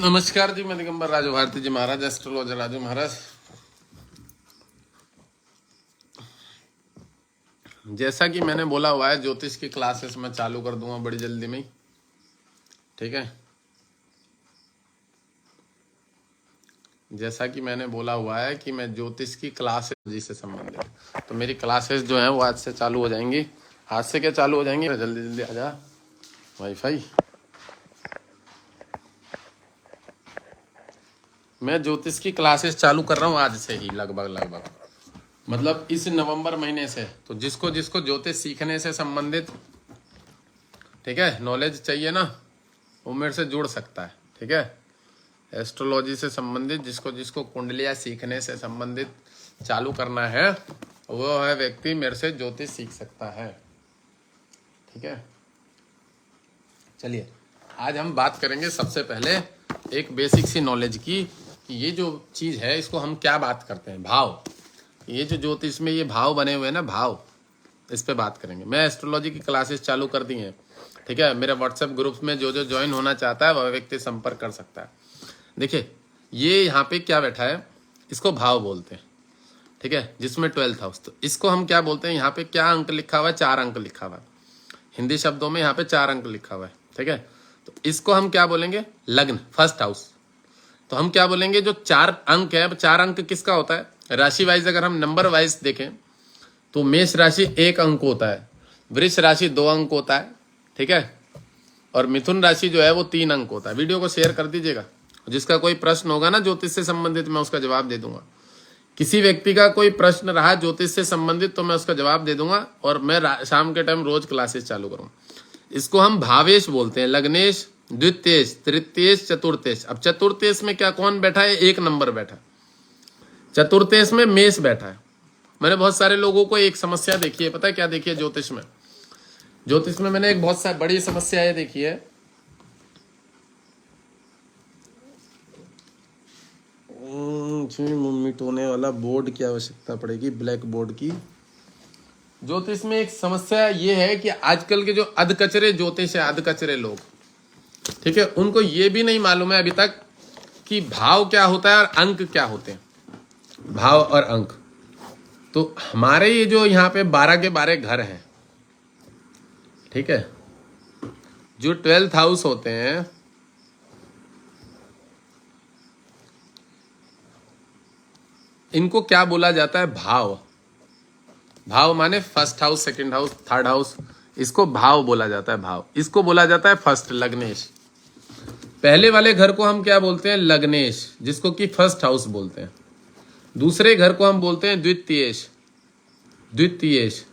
नमस्कार जी, मैं दिगंबर राजू भारती जी महाराज, एस्ट्रोलॉजर राजू महाराज। जैसा कि मैंने बोला हुआ है, ज्योतिष की क्लासेस मैं चालू कर दूंगा बड़ी जल्दी में ही, ठीक है। जैसा कि मैंने बोला हुआ है कि मैं ज्योतिष की क्लासेस जी से संबंधित, तो मेरी क्लासेस जो है वो आज से चालू हो जाएंगी। आज से क्या चालू हो जाएंगी, जल्दी जल्दी आ जा वाईफाई। मैं ज्योतिष की क्लासेस चालू कर रहा हूँ आज से ही, लगभग मतलब इस नवंबर महीने से। तो जिसको जिसको ज्योतिष सीखने से संबंधित, ठीक है, नॉलेज चाहिए ना, वो मेरे से जुड़ सकता है, ठीक है। एस्ट्रोलॉजी से संबंधित जिसको जिसको कुंडलियाँ सीखने से संबंधित चालू करना है, वो है व्यक्ति मेरे से ज्योतिष सीख सकता है, ठीक है। चलिए आज हम बात करेंगे सबसे पहले एक बेसिक सी नॉलेज की, कि ये जो चीज़ है इसको हम क्या बात करते हैं, भाव। ये जो ज्योतिष में ये भाव बने हुए हैं ना, भाव, इस पे बात करेंगे। मैं एस्ट्रोलॉजी की क्लासेस चालू कर दी हैं, ठीक है। मेरे व्हाट्सएप ग्रुप में जो जो ज्वाइन होना चाहता है वह व्यक्ति संपर्क कर सकता है। देखिए ये यहाँ पे क्या बैठा है, इसको भाव बोलते हैं, ठीक है, जिसमें 12th हाउस। तो इसको हम क्या बोलते हैं, यहाँ पे क्या अंक लिखा हुआ है, 4 अंक लिखा हुआ है हिंदी शब्दों में, यहाँ पे 4 अंक लिखा हुआ है, ठीक है। तो इसको हम क्या बोलेंगे, लग्न, फर्स्ट हाउस। तो हम क्या बोलेंगे, जो 4 अंक है, 4 अंक किसका होता है, राशि वाइज अगर हम नंबर वाइज देखें तो मेष राशि 1 अंक होता है, वृष राशि 2 अंक होता है, ठीक है, और मिथुन राशि जो है वो 3 अंक होता है। वीडियो को शेयर कर दीजिएगा, जिसका कोई प्रश्न होगा ना ज्योतिष से संबंधित, मैं उसका जवाब दे दूंगा। किसी व्यक्ति का कोई प्रश्न रहा ज्योतिष से संबंधित तो मैं उसका जवाब दे दूंगा, और मैं शाम के टाइम रोज क्लासेस चालू करूंगा। इसको हम भावेश बोलते हैं, लग्नेश, द्वितीयेश, तृतीयेश, चतुर्थेश। अब चतुर्थेश में क्या कौन बैठा है, 1 नंबर बैठा है। चतुर्थेश में मेष बैठा है। मैंने बहुत सारे लोगों को एक समस्या देखी है, पता है क्या देखी है ज्योतिष में, ज्योतिष में मैंने एक बहुत सारी बड़ी समस्या ये देखी है। मिटोने वाला बोर्ड की आवश्यकता पड़ेगी, ब्लैक बोर्ड की। ज्योतिष में एक समस्या ये है कि आजकल के जो अधकचरे ज्योतिष है, अधकचरे लोग, ठीक है, उनको ये भी नहीं मालूम है अभी तक कि भाव क्या होता है और अंक क्या होते हैं, भाव और अंक। तो हमारे ये जो यहाँ पे 12 के 12 घर हैं, ठीक है, जो 12th हाउस होते हैं, इनको क्या बोला जाता है, भाव। भाव माने first house, second house, third house, इसको भाव बोला जाता है, भाव। इसको बोला जाता है फर्स्ट, लग्नेश। पहले वाले घर को हम क्या बोलते हैं, लग्नेश, जिसको कि फर्स्ट हाउस बोलते हैं। दूसरे घर को हम बोलते हैं द्वितीयेश, द्वितीयेश,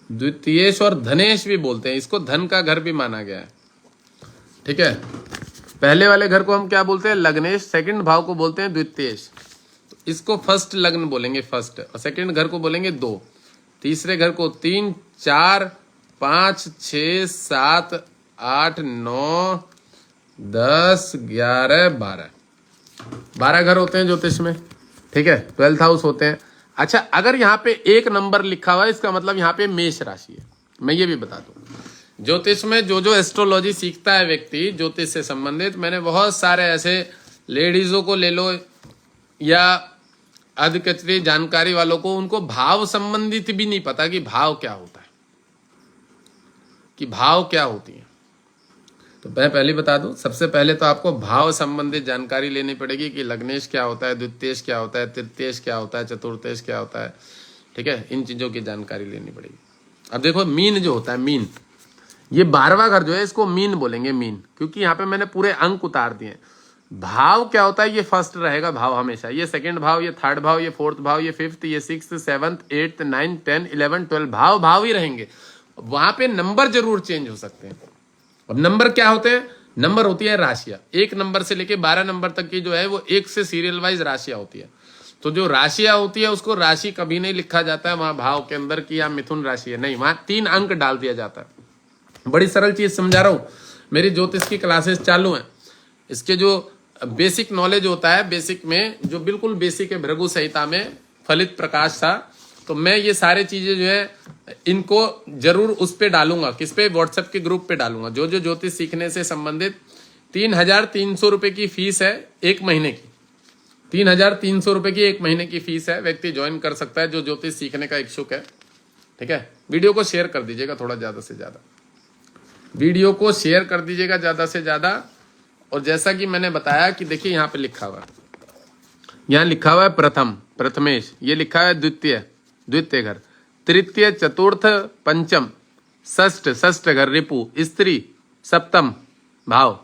द्वितीयेश और धनेश भी बोलते हैं, इसको धन का घर भी माना गया है, ठीक है। पहले वाले घर को हम क्या बोलते हैं, लग्नेश, सेकंड भाव को बोलते हैं द्वितीयेश। तो इसको फर्स्ट लग्न बोलेंगे, फर्स्ट, और सेकंड घर को बोलेंगे 2, तीसरे घर को 3, 4, 5, 6, 7, 8, 9, 10, 11, 12 घर होते हैं ज्योतिष में, ठीक है, 12th हाउस होते हैं। अच्छा, अगर यहाँ पे 1 नंबर लिखा हुआ है, इसका मतलब यहाँ पे मेष राशि है। मैं ये भी बता दूं, ज्योतिष में जो जो एस्ट्रोलॉजी सीखता है व्यक्ति ज्योतिष से संबंधित, मैंने बहुत सारे ऐसे लेडीजों को ले लो या अधकचरी जानकारी वालों को, उनको भाव संबंधित भी नहीं पता कि भाव क्या होता है, कि भाव क्या होती है। तो मैं पहले बता दूं, सबसे पहले तो आपको भाव संबंधित जानकारी लेनी पड़ेगी कि लग्नेश क्या होता है, द्वितीयेश क्या होता है, तृतीयेश क्या होता है, चतुर्थेश क्या होता है, ठीक है, इन चीजों की जानकारी लेनी पड़ेगी। अब देखो मीन जो होता है, मीन, ये 12वां घर जो है इसको मीन बोलेंगे, मीन, क्योंकि यहाँ पे मैंने पूरे अंक उतार दिए। भाव क्या होता है, ये फर्स्ट रहेगा भाव हमेशा, ये सेकंड भाव, ये थर्ड भाव, ये फोर्थ भाव, ये फिफ्थ, ये 6th, 7th, 8th, 9th, 10th, 11th, 12th, भाव भाव ही रहेंगे। वहां पे नंबर जरूर चेंज हो सकते हैं। अब नंबर क्या होते हैं, नंबर होती है राशियां, 1 नंबर से लेके 12 नंबर तक की जो है वो 1 से सीरियल वाइज राशियां होती है। तो जो राशियां होती है उसको राशि कभी नहीं लिखा जाता है वहां भाव के अंदर की या मिथुन राशि है, नहीं, वहां 3 अंक डाल दिया जाता है। बड़ी सरल चीज समझा रहा हूं, मेरी ज्योतिष की क्लासेस चालू हैं। इसके जो बेसिक नॉलेज होता है, बेसिक में जो बिल्कुल बेसिक है, भृगु संहिता में फलित प्रकाश था, तो मैं ये सारे चीजें जो है इनको जरूर उस पे डालूंगा, किस पे, व्हाट्सएप के ग्रुप पे डालूंगा। जो जो ज्योतिष सीखने से संबंधित 3,300 रुपए की फीस है एक महीने की। 3,300 रुपए की एक महीने की फीस है। व्यक्ति ज्वाइन कर सकता है जो ज्योतिष सीखने का इच्छुक है। ठीक है, वीडियो को शेयर कर दीजिएगा थोड़ा ज्यादा से ज्यादा, वीडियो को शेयर कर दीजिएगा ज्यादा से ज्यादा। और जैसा कि मैंने बताया कि देखिए यहाँ पे लिखा हुआ है, यहाँ लिखा हुआ है प्रथम, प्रथमेश, ये लिखा है द्वितीय, द्वितीय घर, तृतीय, चतुर्थ, पंचम, षष्ठ, षष्ठ घर, रिपु, स्त्री, सप्तम भाव,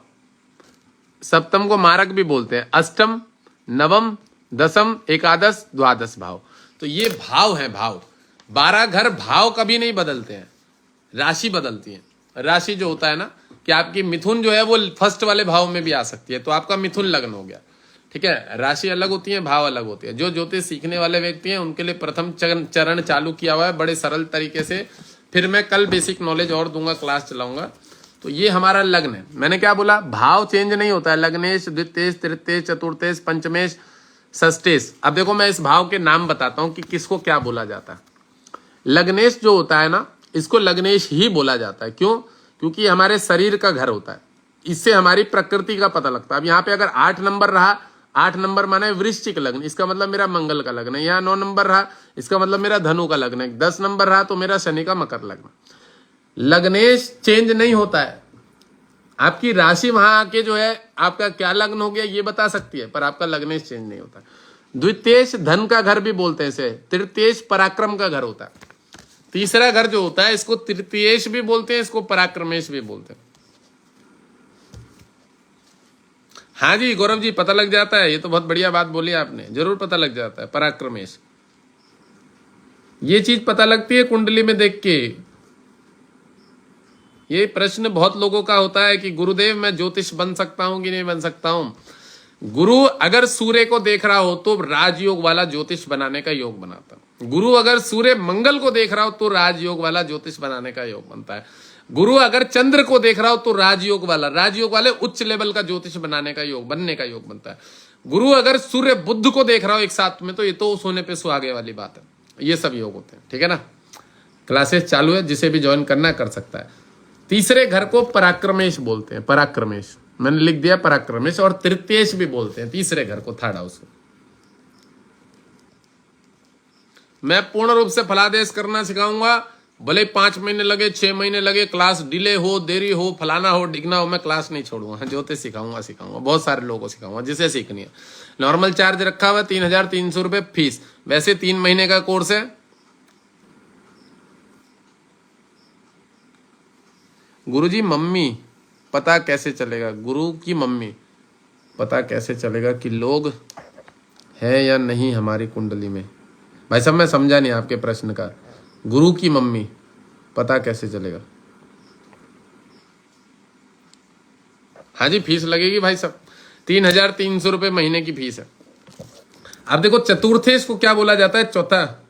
सप्तम को मारक भी बोलते हैं, अष्टम, नवम, दसम, एकादश, द्वादश भाव। तो ये भाव है, भाव। 12 घर भाव कभी नहीं बदलते हैं, राशि बदलती है। राशि जो होता है ना कि आपकी मिथुन जो है वो फर्स्ट वाले भाव में भी आ सकती है, तो आपका मिथुन लग्न हो गया। ठीक है, राशि अलग होती है, भाव अलग होती है। जो ज्योतिष सीखने वाले व्यक्ति हैं उनके लिए प्रथम चरण चालू किया हुआ है बड़े सरल तरीके से। फिर मैं कल बेसिक नॉलेज और दूंगा, क्लास चलाऊंगा। तो ये हमारा लग्न है। मैंने क्या बोला, भाव चेंज नहीं होता है, लग्नेश, द्वितीयेश, तृतीयेश, चतुर्थेश, पंचमेश, षष्ठेश। अब देखो मैं इस भाव के नाम बताता हूं कि किसको क्या बोला जाता है। लग्नेश जो होता है ना, इसको लग्नेश ही बोला जाता है। क्यों? क्योंकि हमारे शरीर का घर होता है, इससे हमारी प्रकृति का पता लगता है। अब यहाँ पे अगर 8 नंबर रहा, 8 नंबर माने वृश्चिक लग्न, इसका मतलब मेरा मंगल का लग्न है। यहाँ 9 नंबर रहा, इसका मतलब मेरा धनु का लग्न है। 10 नंबर रहा तो मेरा शनि का मकर लग्न। लग्नेश चेंज नहीं होता है। आपकी राशि वहां आके जो है आपका क्या लग्न हो गया ये बता सकती है, पर आपका लग्नेश चेंज नहीं होता। द्वितीयेश धन का घर भी बोलते हैं इसे, तृतीयेश पराक्रम का घर होता है। तीसरा घर जो होता है इसको तृतीयेश भी बोलते हैं, इसको पराक्रमेश भी बोलते हैं। हाँ जी गौरव जी, पता लग जाता है, ये तो बहुत बढ़िया बात बोली आपने, जरूर पता लग जाता है पराक्रमेश। ये चीज पता लगती है कुंडली में देख के। ये प्रश्न बहुत लोगों का होता है कि गुरुदेव मैं ज्योतिष बन सकता हूं कि नहीं बन सकता हूं। गुरु अगर सूर्य को देख रहा हो तो राजयोग वाला ज्योतिष बनाने का योग बनाता है। गुरु अगर सूर्य मंगल को देख रहा हो तो राजयोग वाला ज्योतिष बनाने का योग बनता है। गुरु अगर चंद्र को देख रहा हो तो राजयोग वाले उच्च लेवल का ज्योतिष बनाने का योग, बनने का योग बनता है। गुरु अगर सूर्य बुध को देख रहा हो एक साथ में, तो ये तो सोने पे सुहागे वाली बात है। ये सब योग होते हैं, ठीक है ना। क्लासेस चालू है, जिसे भी ज्वाइन करना कर सकता है। तीसरे घर को पराक्रमेश बोलते हैं, पराक्रमेश मैंने लिख दिया पराक्रमेश। और तृतीयेश भी बोलते हैं तीसरे घर को, थर्ड हाउस को। मैं पूर्ण रूप से फलादेश करना सिखाऊंगा, भले 5 महीने लगे, 6 महीने लगे, क्लास डिले हो, देरी हो, फलाना हो, डिगना हो, मैं क्लास नहीं छोड़ूंगा। ज्योतिष सिखाऊंगा, बहुत सारे लोगों को सिखाऊंगा जिसे सीखनी है। नॉर्मल चार्ज रखा हुआ 3,300 रुपए फीस, वैसे 3 महीने का कोर्स है। गुरुजी मम्मी पता कैसे चलेगा, गुरु की मम्मी पता कैसे चलेगा कि लोग है या नहीं हमारी कुंडली में? भाई साहब मैं समझा नहीं आपके प्रश्न का। गुरु की मम्मी पता कैसे चलेगा? हाँ जी फीस लगेगी भाई साहब, 3,300 रुपए महीने की फीस है। अब देखो चतुर्थेश को क्या बोला जाता है? चौथा।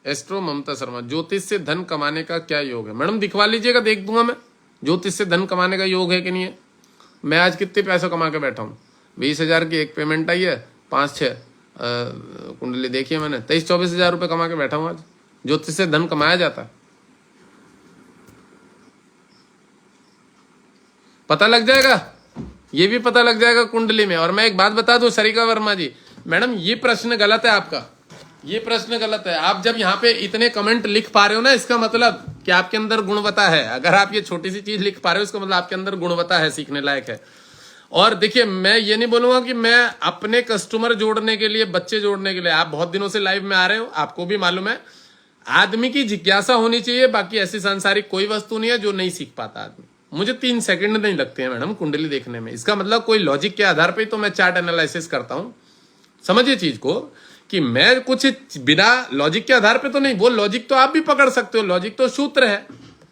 एस्ट्रो ममता शर्मा, ज्योतिष से धन कमाने का क्या योग है? मैडम दिखवा लीजिएगा, देख दूंगा मैं ज्योतिष से धन कमाने का योग है कि नहीं है। मैं आज कितने पैसे कमा के बैठा हूँ, 20,000 की एक पेमेंट आई है, 5-6 कुंडली देखिए मैंने, 23-24 हजार रुपये कमा के बैठा हूँ आज। ज्योतिष से धन कमाया जाता है, पता लग जाएगा, ये भी पता लग जाएगा कुंडली में। और मैं एक बात बता दूं सरिका वर्मा जी, मैडम ये प्रश्न गलत है आपका, ये प्रश्न गलत है। आप जब यहाँ पे इतने कमेंट लिख पा रहे हो ना, इसका मतलब कि आपके अंदर गुणवत्ता है। अगर आप ये छोटी सी चीज लिख पा रहे हो, इसका मतलब आपके अंदर गुणवत्ता है, सीखने लायक है। और देखिए मैं ये नहीं बोलूंगा कि मैं अपने कस्टमर जोड़ने के लिए, बच्चे जोड़ने के लिए, आप बहुत दिनों से लाइव में आ रहे हो, आपको भी मालूम है, आदमी की जिज्ञासा होनी चाहिए। बाकी ऐसी सांसारिक कोई वस्तु नहीं है जो नहीं सीख पाता आदमी। मुझे 3 सेकंड नहीं लगते हैं मैडम कुंडली देखने में। इसका मतलब कोई लॉजिक के आधार पर तो मैं चार्ट एनालिसिस करता हूं। समझिए चीज को कि मैं कुछ बिना लॉजिक के आधार पे तो नहीं, वो लॉजिक तो आप भी पकड़ सकते हो। लॉजिक तो सूत्र है,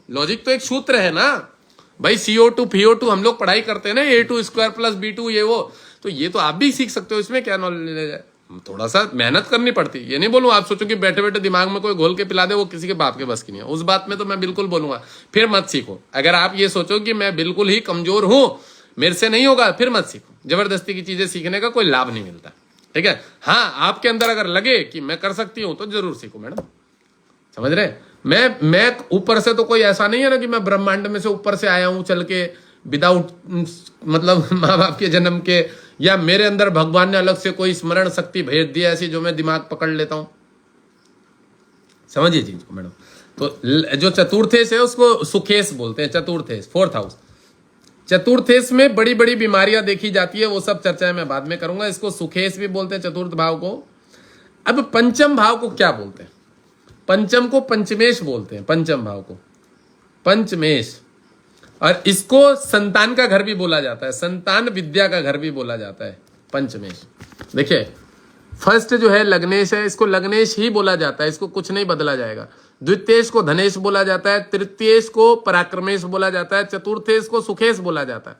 लॉजिक तो एक सूत्र है ना भाई। CO2 PO2 हम लोग पढ़ाई करते हैं ना, A2 स्क्वायर प्लस B2 ये वो, तो ये तो आप भी सीख सकते हो। इसमें क्या नॉलेज है, थोड़ा सा मेहनत करनी पड़ती है। ये नहीं बोलूँ आप सोचो कि बैठे बैठे दिमाग में कोई घोल के पिला दे, वो किसी के बाप के बस की नहीं है। उस बात में तो मैं बिल्कुल बोलूंगा फिर मत सीखो। अगर आप ये सोचो कि मैं बिल्कुल ही कमजोर हूं, मेरे से नहीं होगा, फिर मत सीखो। जबरदस्ती की चीजें सीखने का कोई लाभ नहीं मिलता, ठीक है। हाँ आपके अंदर अगर लगे कि मैं कर सकती हूं तो जरूर सीखो मैडम, समझ रहे। मैं ऊपर से तो कोई ऐसा नहीं है ना कि मैं ब्रह्मांड में से ऊपर से आया हूं चल के विदाउट मतलब माँ बाप के जन्म के, या मेरे अंदर भगवान ने अलग से कोई स्मरण शक्ति भेज दिया ऐसी जो मैं दिमाग पकड़ लेता हूं। समझिए चीज को मैडम। तो जो चतुर्थेश है उसको सुखेश बोलते हैं, चतुर्थेश, फोर्थ हाउस। चतुर्थेश में बड़ी बड़ी बीमारियां देखी जाती है, वो सब चर्चा मैं बाद में करूंगा। इसको सुखेश भी बोलते हैं चतुर्थ भाव को। अब पंचम भाव को क्या बोलते हैं? पंचम को पंचमेश बोलते हैं, पंचम भाव को पंचमेश। और इसको संतान का घर भी बोला जाता है, संतान विद्या का घर भी बोला जाता है, पंचमेश। देखिए फर्स्ट जो है लग्नेश है, इसको लग्नेश ही बोला जाता है, इसको कुछ नहीं बदला जाएगा। द्वितीयेश को धनेश बोला जाता है, तृतीयेश को पराक्रमेश बोला जाता है, चतुर्थेश को सुखेश बोला जाता है।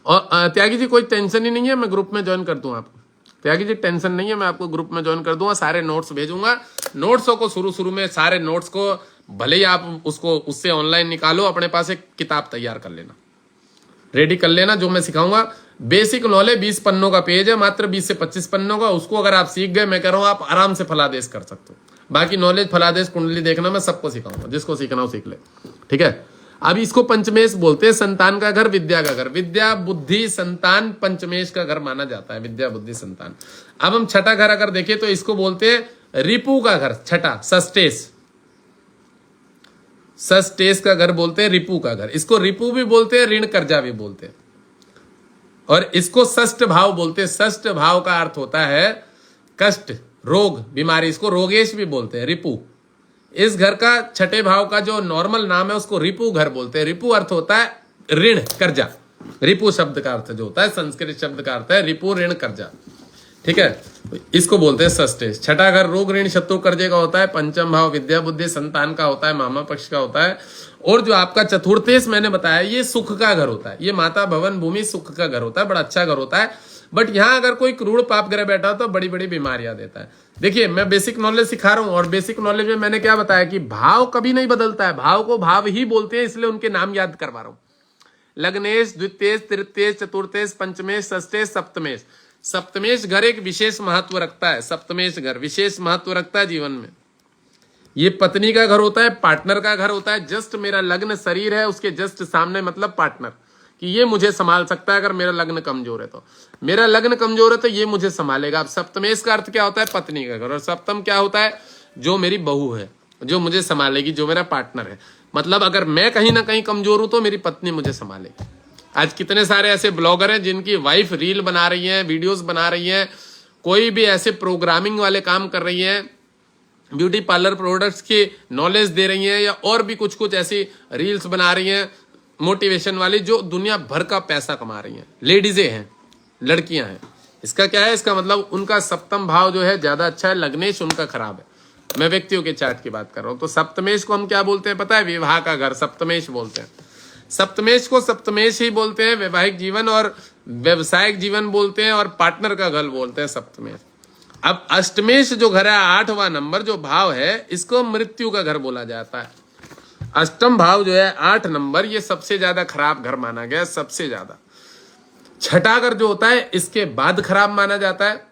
और त्यागी जी कोई टेंशन ही नहीं है, मैं ग्रुप में ज्वाइन कर दूं आपको। त्यागी जी टेंशन नहीं है, मैं आपको ग्रुप में ज्वाइन कर दूंगा, सारे नोट्स भेजूंगा। नोट्सों को शुरू में सारे नोट्स को भले ही आप उसको उससे ऑनलाइन निकालो, अपने पास एक किताब तैयार कर लेना, रेडी कर लेना। जो मैं सिखाऊंगा बेसिक नॉलेज 20 पन्नों का पेज है, मात्र 20 से 25 पन्नों का। उसको अगर आप सीख गए, मैं कह रहा हूं आप आराम से फलादेश कर सकते हो। बाकी नॉलेज फलादेश कुंडली देखना मैं सबको सिखाऊंगा, जिसको सीखना हो सीख ले, ठीक है। अब इसको पंचमेश बोलते हैं, संतान का घर, विद्या का घर। विद्या बुद्धि संतान पंचमेश का घर माना जाता है, विद्या बुद्धि संतान। अब हम छठा घर अगर देखें तो इसको बोलते हैं रिपु का घर, छठा सस्टेश, सस्टेश का घर बोलते हैं, रिपु का घर। इसको रिपु भी बोलते हैं, ऋण कर्जा भी बोलते हैं। और इसको षष्ठ भाव बोलते हैं। षष्ठ भाव का अर्थ होता है कष्ट, रोग, बीमारी। इसको रोगेश भी बोलते हैं, रिपु। इस घर का छठे भाव का जो नॉर्मल नाम है उसको रिपु घर बोलते हैं। रिपु अर्थ होता है ऋण, कर्जा। रिपु शब्द का अर्थ जो होता है, संस्कृत शब्द का अर्थ है रिपु, ऋण, कर्जा, ठीक है। इसको बोलते हैं षष्ठेश। छठा घर रोग, ऋण, शत्रु, कर्जे का होता है। पंचम भाव विद्या बुद्धि संतान का होता है, मामा पक्ष का होता है। और जो आपका चतुर्थेश मैंने बताया, ये सुख का घर होता है, ये माता भवन भूमि सुख का घर होता है, बड़ा अच्छा घर होता है। बट यहां अगर कोई क्रूर पाप ग्रह बैठा हो तो बड़ी बड़ी बीमारियां देता है। देखिए मैं बेसिक नॉलेज सिखा रहा हूं, और बेसिक नॉलेज में मैंने क्या बताया कि भाव कभी नहीं बदलता है, भाव को भाव ही बोलते हैं, इसलिए उनके नाम याद करवा रहा हूं। लग्नेश, द्वितीयेश, तृतीयेश, चतुर्थेश, पंचमेश, षष्ठेश, सप्तमेश। सप्तमेश घर एक विशेष महत्व रखता है, सप्तमेश घर विशेष महत्व रखता है जीवन में। ये पत्नी का घर होता है, पार्टनर का घर होता है। जस्ट मेरा लग्न शरीर है, उसके जस्ट सामने मतलब पार्टनर, कि ये मुझे संभाल सकता है। अगर मेरा लग्न कमजोर है तो, मेरा लग्न कमजोर है तो ये मुझे संभालेगा। अब सप्तमेश का अर्थ क्या होता है? पत्नी का घर। और सप्तम क्या होता है? जो मेरी बहू है, जो मुझे संभालेगी, जो मेरा पार्टनर है। मतलब अगर मैं कहीं ना कहीं कमजोर हूं तो मेरी पत्नी मुझे संभालेगी। आज कितने सारे ऐसे ब्लॉगर हैं जिनकी वाइफ रील बना रही है, वीडियोस बना रही है, कोई भी ऐसे प्रोग्रामिंग वाले काम कर रही है, ब्यूटी पार्लर प्रोडक्ट्स की नॉलेज दे रही हैं, या और भी कुछ कुछ ऐसी रील्स बना रही हैं मोटिवेशन वाली, जो दुनिया भर का पैसा कमा रही हैं। लेडीजें हैं, लड़कियां हैं। इसका क्या है? इसका मतलब उनका सप्तम भाव जो है ज्यादा अच्छा है, लग्नेश उनका खराब है। मैं व्यक्तियों के चार्ट की बात कर रहा हूं। तो सप्तमेश को हम क्या बोलते हैं पता है? विवाह का घर, सप्तमेश बोलते हैं। सप्तमेश को सप्तमेश ही बोलते हैं, वैवाहिक जीवन और व्यवसायिक जीवन बोलते हैं, और पार्टनर का घर बोलते हैं सप्तमेश। अब अष्टमेश जो घर है, 8वां नंबर जो भाव है, इसको मृत्यु का घर बोला जाता है। अष्टम भाव जो है 8 नंबर, ये सबसे ज्यादा खराब घर माना गया, सबसे ज्यादा। छठा घर जो होता है इसके बाद खराब माना जाता है।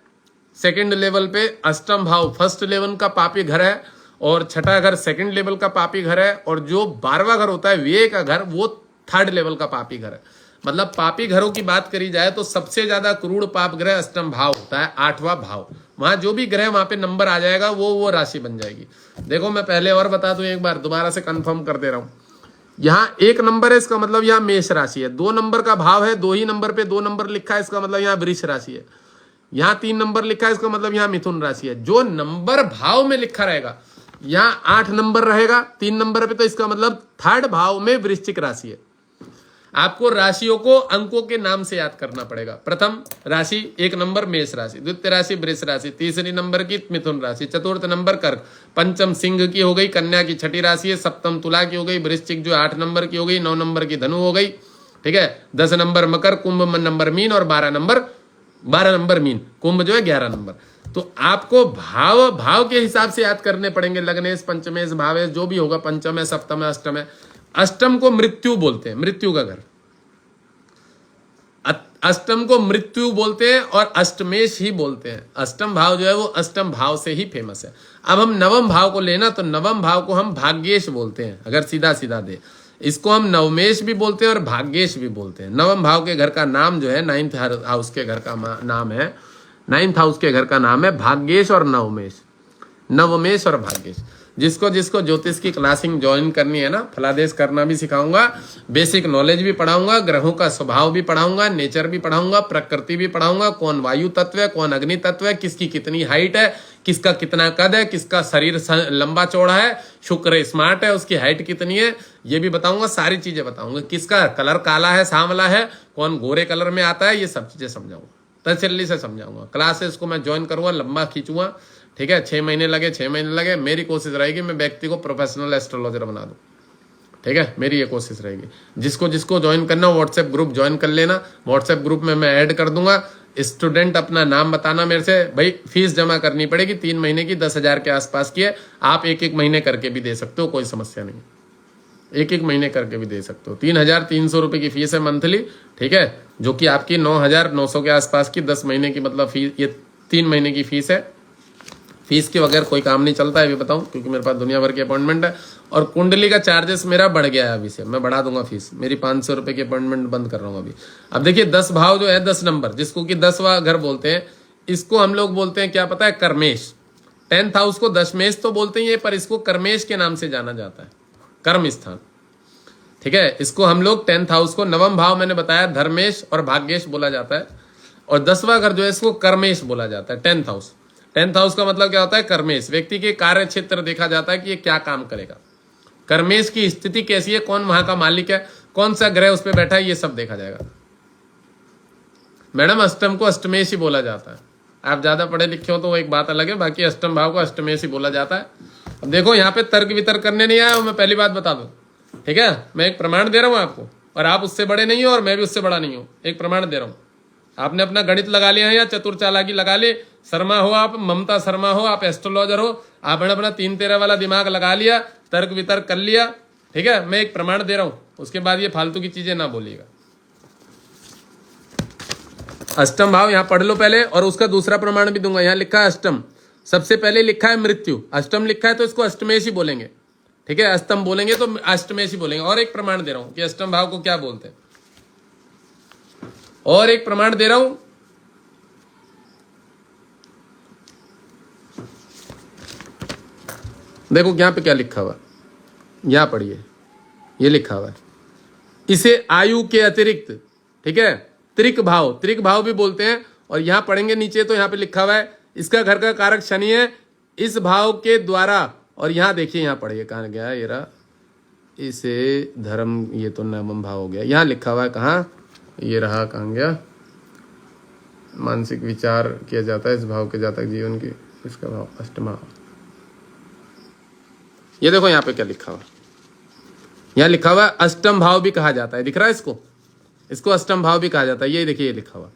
सेकंड लेवल पे अष्टम भाव फर्स्ट लेवल का पापी घर है, और छठा घर सेकंड लेवल का पापी घर है, और जो 12वां घर होता है व्यय का घर, वो थर्ड लेवल का पापी घर है। मतलब पापी घरों की बात करी जाए तो सबसे ज्यादा क्रूर पाप ग्रह अष्टम भाव होता है, 8वां भाव। वहां जो भी ग्रह वहां पे नंबर आ जाएगा वो राशि बन जाएगी। देखो मैं पहले और बता दूं, एक बार दोबारा से कंफर्म कर दे रहा हूं। यहाँ 1 नंबर है, इसका मतलब यहाँ मेष राशि है। 2 नंबर का भाव है, 2 ही नंबर पे 2 नंबर लिखा है, इसका मतलब यहाँ वृष राशि है। यहाँ 3 नंबर लिखा है, इसका मतलब यहाँ मिथुन राशि है। जो नंबर भाव में लिखा रहेगा, यहाँ 8 नंबर रहेगा 3 नंबर पे, तो इसका मतलब थर्ड भाव में वृश्चिक राशि है। आपको राशियों को अंकों के नाम से याद करना पड़ेगा। प्रथम राशि 1 नंबर मेष राशि, द्वितीय राशि वृष राशि, तीसरी नंबर की मिथुन राशि, चतुर्थ नंबर कर्क, पंचम सिंह की हो गई, कन्या की छठी राशि है, सप्तम तुला की हो गई, वृश्चिक जो 8 नंबर की हो गई, 9 नंबर की धनु हो गई, ठीक है, 10 नंबर मकर, कुंभ नंबर मीन, और 12 नंबर मीन, कुंभ जो है 11 नंबर। तो आपको भाव के हिसाब से याद करने पड़ेंगे। लग्नेश, पंचमेश, भावेश, जो भी होगा, पंचम है, सप्तम है, अष्टम है। अष्टम को मृत्यु बोलते हैं, मृत्यु का घर। अष्टम को मृत्यु बोलते हैं और अष्टमेश ही बोलते हैं। अष्टम भाव जो है वो अष्टम भाव से ही फेमस है। अब हम नवम भाव को लेना, तो नवम भाव को हम भाग्येश बोलते हैं। अगर सीधा सीधा दे, इसको हम नवमेश भी बोलते हैं और भाग्येश भी बोलते हैं। नवम भाव के घर का नाम जो है, नाइन्थ हाउस के घर का नाम है, नाइन्थ हाउस के घर का नाम है भाग्येश और नवमेश, नवमेश और भाग्येश। जिसको जिसको ज्योतिष की क्लासिंग ज्वाइन करनी है ना, फलादेश करना भी सिखाऊंगा, बेसिक नॉलेज भी पढ़ाऊंगा, ग्रहों का स्वभाव भी पढ़ाऊंगा, नेचर भी पढ़ाऊंगा, प्रकृति भी पढ़ाऊंगा, कौन वायु तत्व है, कौन अग्नि तत्व है, किसकी कितनी हाइट है, किसका कितना कद है, किसका शरीर लंबा चौड़ा है, शुक्र स्मार्ट है, उसकी हाइट कितनी है, ये भी बताऊंगा, सारी चीजें बताऊंगा। किसका कलर काला है, सांवला है, कौन गोरे कलर में आता है, ये सब चीजें समझाऊंगा, तसल्ली से समझाऊंगा। क्लासेस को मैं ज्वाइन करूंगा, लंबा खींचूंगा, ठीक है। 6 महीने लगे, 6 महीने लगे, मेरी कोशिश रहेगी मैं व्यक्ति को प्रोफेशनल एस्ट्रोलॉजर बना दूं, ठीक है। मेरी ये कोशिश रहेगी। जिसको जिसको ज्वाइन करना, व्हाट्सएप ग्रुप ज्वाइन कर लेना। व्हाट्सएप ग्रुप में मैं ऐड कर दूंगा। स्टूडेंट अपना नाम बताना मेरे से, भाई फीस जमा करनी पड़ेगी 3 महीने की, 10,000 के आसपास की है। आप 1-1 महीने करके भी दे सकते हो, कोई समस्या नहीं, 1-1 महीने करके भी दे सकते हो। 3,300 रुपये की फीस है मंथली, ठीक है, जो कि आपकी 9,900 के आसपास की 10 महीने की मतलब फीस, ये 3 महीने की फीस है। फीस के बगैर कोई काम नहीं चलता है, भी बताऊं, क्योंकि मेरे पास दुनिया भर की अपॉइंटमेंट है। और कुंडली का चार्जेस मेरा बढ़ गया है अभी से, मैं बढ़ा दूंगा फीस। मेरी 500 रुपये की अपॉइंटमेंट बंद कर रहा हूँ अभी। अब देखिए 10 भाव जो है, 10 नंबर, जिसको कि 10वां घर बोलते हैं, इसको हम लोग बोलते हैं, क्या पता है, कर्मेश। 10th हाउस को दशमेश तो बोलते ही है, पर इसको कर्मेश के नाम से जाना जाता है, कर्म स्थान, ठीक है। इसको हम लोग 10th हाउस को, नवम भाव मैंने बताया धर्मेश और भाग्येश बोला जाता है, और 10वां घर जो है इसको कर्मेश बोला जाता है। 10th हाउस, 10th हाउस का मतलब क्या होता है, कर्मेश। व्यक्ति के कार्य क्षेत्र देखा जाता है कि ये क्या काम करेगा, कर्मेश की स्थिति कैसी है, कौन वहां का मालिक है, कौन सा ग्रह उस पर बैठा है, ये सब देखा जाएगा। मैडम अष्टम को अष्टमेश ही बोला जाता है। आप ज्यादा पढ़े लिखे हो तो वो एक बात अलग है, बाकी अष्टम भाव को अष्टमेश ही बोला जाता है। अब देखो यहाँ पे तर्क वितर्क करने नहीं आया हूं, मैं पहली बात बता दूं, ठीक है। मैं एक प्रमाण दे रहा हूं आपको, और आप उससे बड़े नहीं हो और मैं भी उससे बड़ा नहीं हूं। एक प्रमाण दे रहा हूं, आपने अपना गणित लगा लिया है या चतुर चालाकी लगा ली, शर्मा हो आप, ममता शर्मा हो आप, एस्ट्रोलॉजर हो, आपने अपना 3-13 वाला दिमाग लगा लिया, तर्क वितर्क कर लिया, ठीक है। मैं एक प्रमाण दे रहा हूं, उसके बाद ये फालतू की चीजें ना बोलिएगा। अष्टम भाव यहां पढ़ लो पहले, और उसका दूसरा प्रमाण भी दूंगा। यहां लिखा है अष्टम, सबसे पहले लिखा है मृत्यु, अष्टम लिखा है तो इसको अष्टमेश ही बोलेंगे, ठीक है। अष्टम बोलेंगे तो अष्टमेश ही बोलेंगे। और एक प्रमाण दे रहा हूं कि अष्टम भाव को क्या बोलते हैं, और एक प्रमाण दे रहा हूं, देखो यहां पे क्या लिखा हुआ, यहां पढ़िए, ये लिखा हुआ है, इसे आयु के अतिरिक्त, ठीक है, त्रिक भाव भी बोलते हैं। और यहां पढ़ेंगे नीचे तो यहां पे लिखा हुआ है, इसका घर का कारक शनि है, इस भाव के द्वारा, और यहां देखिए, यहां पढ़िए, कहां गया ये रहा, इसे धर्म, ये तो नवम भाव हो गया, यहां लिखा हुआ है, कहां ये रहा, कहां गया, मानसिक विचार किया जाता है इस भाव के जातक जीवन की, इसका भाव अष्टम भाव। ये देखो यहाँ पे क्या लिखा हुआ, यहाँ लिखा हुआ अष्टम भाव भी कहा जाता है, दिख रहा है इसको, इसको अष्टम भाव भी कहा जाता है। ये देखिए, ये लिखा हुआ,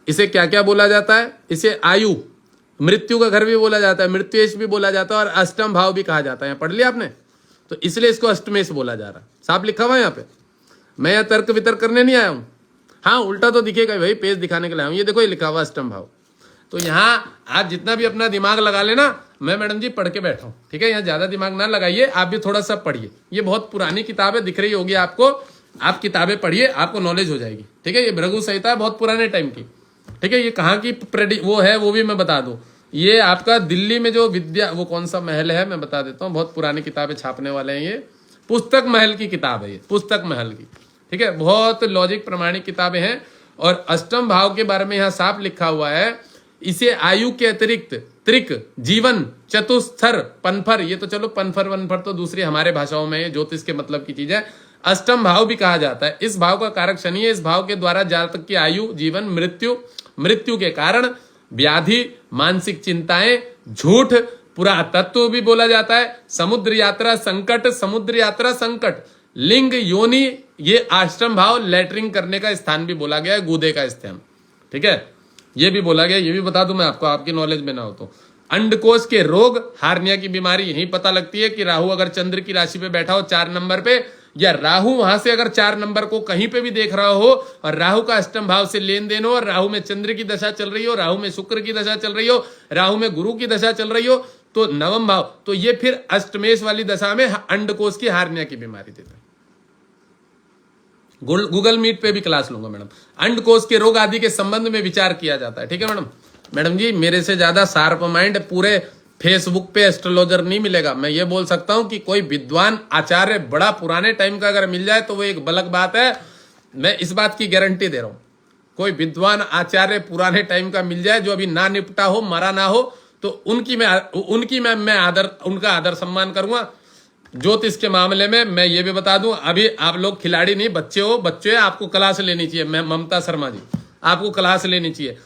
इसे क्या क्या बोला जाता है, इसे आयु, मृत्यु का घर भी बोला जाता है, मृत्युएश भी बोला जाता है, और अष्टम भाव भी कहा जाता है। यहाँ पढ़ लिया आपने, तो इसलिए इसको अष्टमेश बोला जा रहा है, साफ लिखा हुआ है यहाँ पे। मैं यहाँ तर्क वितर्क करने नहीं आया हूँ, हाँ उल्टा तो दिखेगा भाई, पेज दिखाने के लिए आया हूँ। ये देखो, ये लिखा हुआ अष्टम भाव। तो यहाँ आप जितना भी अपना दिमाग लगा लेना, मैं मैडम जी पढ़ के बैठा हूँ, ठीक है। यहाँ ज्यादा दिमाग ना लगाइए, आप भी थोड़ा सा पढ़िए। ये बहुत पुरानी किताब है, दिख रही होगी आपको, आप किताबें पढ़िए, आपको नॉलेज हो जाएगी, ठीक है। ये भृगु संहिता है, बहुत पुराने टाइम की, ठीक है। ये कहाँ की वो है वो भी मैं बता दूं, ये आपका दिल्ली में जो विद्या, वो कौन सा महल है मैं बता देता हूँ, बहुत पुरानी किताबें छापने वाले हैं। ये पुस्तक महल की किताब है, ये पुस्तक महल की, ठीक है। बहुत लॉजिक प्रमाणिक किताबें हैं। और अष्टम भाव के बारे में यहाँ साफ लिखा हुआ है, इसे आयु के अतिरिक्त त्रिक, जीवन, चतुस्तर, पनफर, ये तो चलो पनफर वनफर तो दूसरी हमारे भाषाओं में ज्योतिष के मतलब की चीज है, अष्टम भाव भी कहा जाता है। इस भाव का कारक शनि है, इस भाव के द्वारा जातक की आयु, जीवन, मृत्यु के कारण व्याधि, मानसिक चिंताएं, झूठ, पुरातत्व भी बोला जाता है, समुद्र यात्रा संकट, लिंग, योनि, ये अष्टम भाव लैटरिंग करने का स्थान भी बोला गया है, गूदे का स्थान, ठीक है, ये भी बोला गया। ये भी बता दूं मैं आपको, आपकी नॉलेज में ना हो तो, अंडकोश के रोग, हार्निया की बीमारी यही पता लगती है कि राहु अगर चंद्र की राशि पे बैठा हो 4 नंबर पे, या राहु वहां से अगर 4 नंबर को कहीं पे भी देख रहा हो और राहु का अष्टम भाव से लेन देन हो और राहु में चंद्र की दशा चल रही हो, राहु में शुक्र की दशा चल रही हो, राहु में गुरु की दशा चल रही हो, तो नवम भाव, तो ये फिर अष्टमेश वाली दशा में अंडकोश की हार्निया की बीमारी देता है। गूगल मीट पे भी क्लास लूंगा मैडम, अंडकोश के रोग आदि के संबंध में विचार किया जाता है। ठीक है मैडम। मैडम जी मेरे से ज्यादा शार्प माइंड पूरे फेसबुक पे एस्ट्रोलॉजर नहीं मिलेगा। मैं ये बोल सकता हूं कि कोई विद्वान आचार्य बड़ा पुराने टाइम का अगर मिल जाए तो वो एक बलक बात है। मैं इस बात की गारंटी दे रहा हूं, कोई विद्वान आचार्य पुराने टाइम का मिल जाए जो अभी ना निपटा हो, मरा ना हो, तो उनका आदर सम्मान करूंगा। ज्योतिष के मामले में मैं ये भी बता दूं, अभी आप लोग खिलाड़ी नहीं, बच्चे हो, बच्चे आपको क्लास लेनी चाहिए। मैं ममता शर्मा जी, आपको क्लास लेनी चाहिए।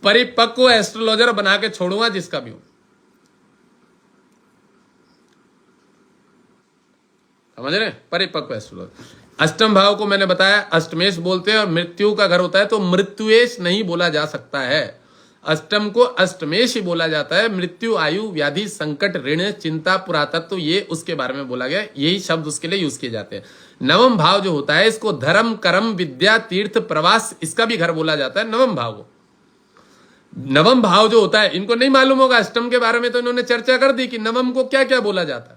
परिपक्व एस्ट्रोलॉजर बना के छोड़ूंगा जिसका भी हो। समझ रहे? परिपक्व एस्ट्रोलॉजर। अष्टम भाव को मैंने बताया अष्टमेश बोलते हैं और मृत्यु का घर होता है तो मृत्युएश नहीं बोला जा सकता है। अष्टम को अष्टमेश ही बोला जाता है। मृत्यु, आयु, व्याधि, संकट, ऋण, चिंता, पुरातत्व, ये उसके बारे में बोला गया, यही शब्द उसके लिए यूज किए जाते हैं। नवम भाव जो होता है इसको धर्म, कर्म, विद्या, तीर्थ, प्रवास, इसका भी घर बोला जाता है नवम भाव को। नवम भाव जो होता है, इनको नहीं मालूम होगा अष्टम के बारे में, तो इन्होंने चर्चा कर दी कि नवम को क्या क्या बोला जाता है।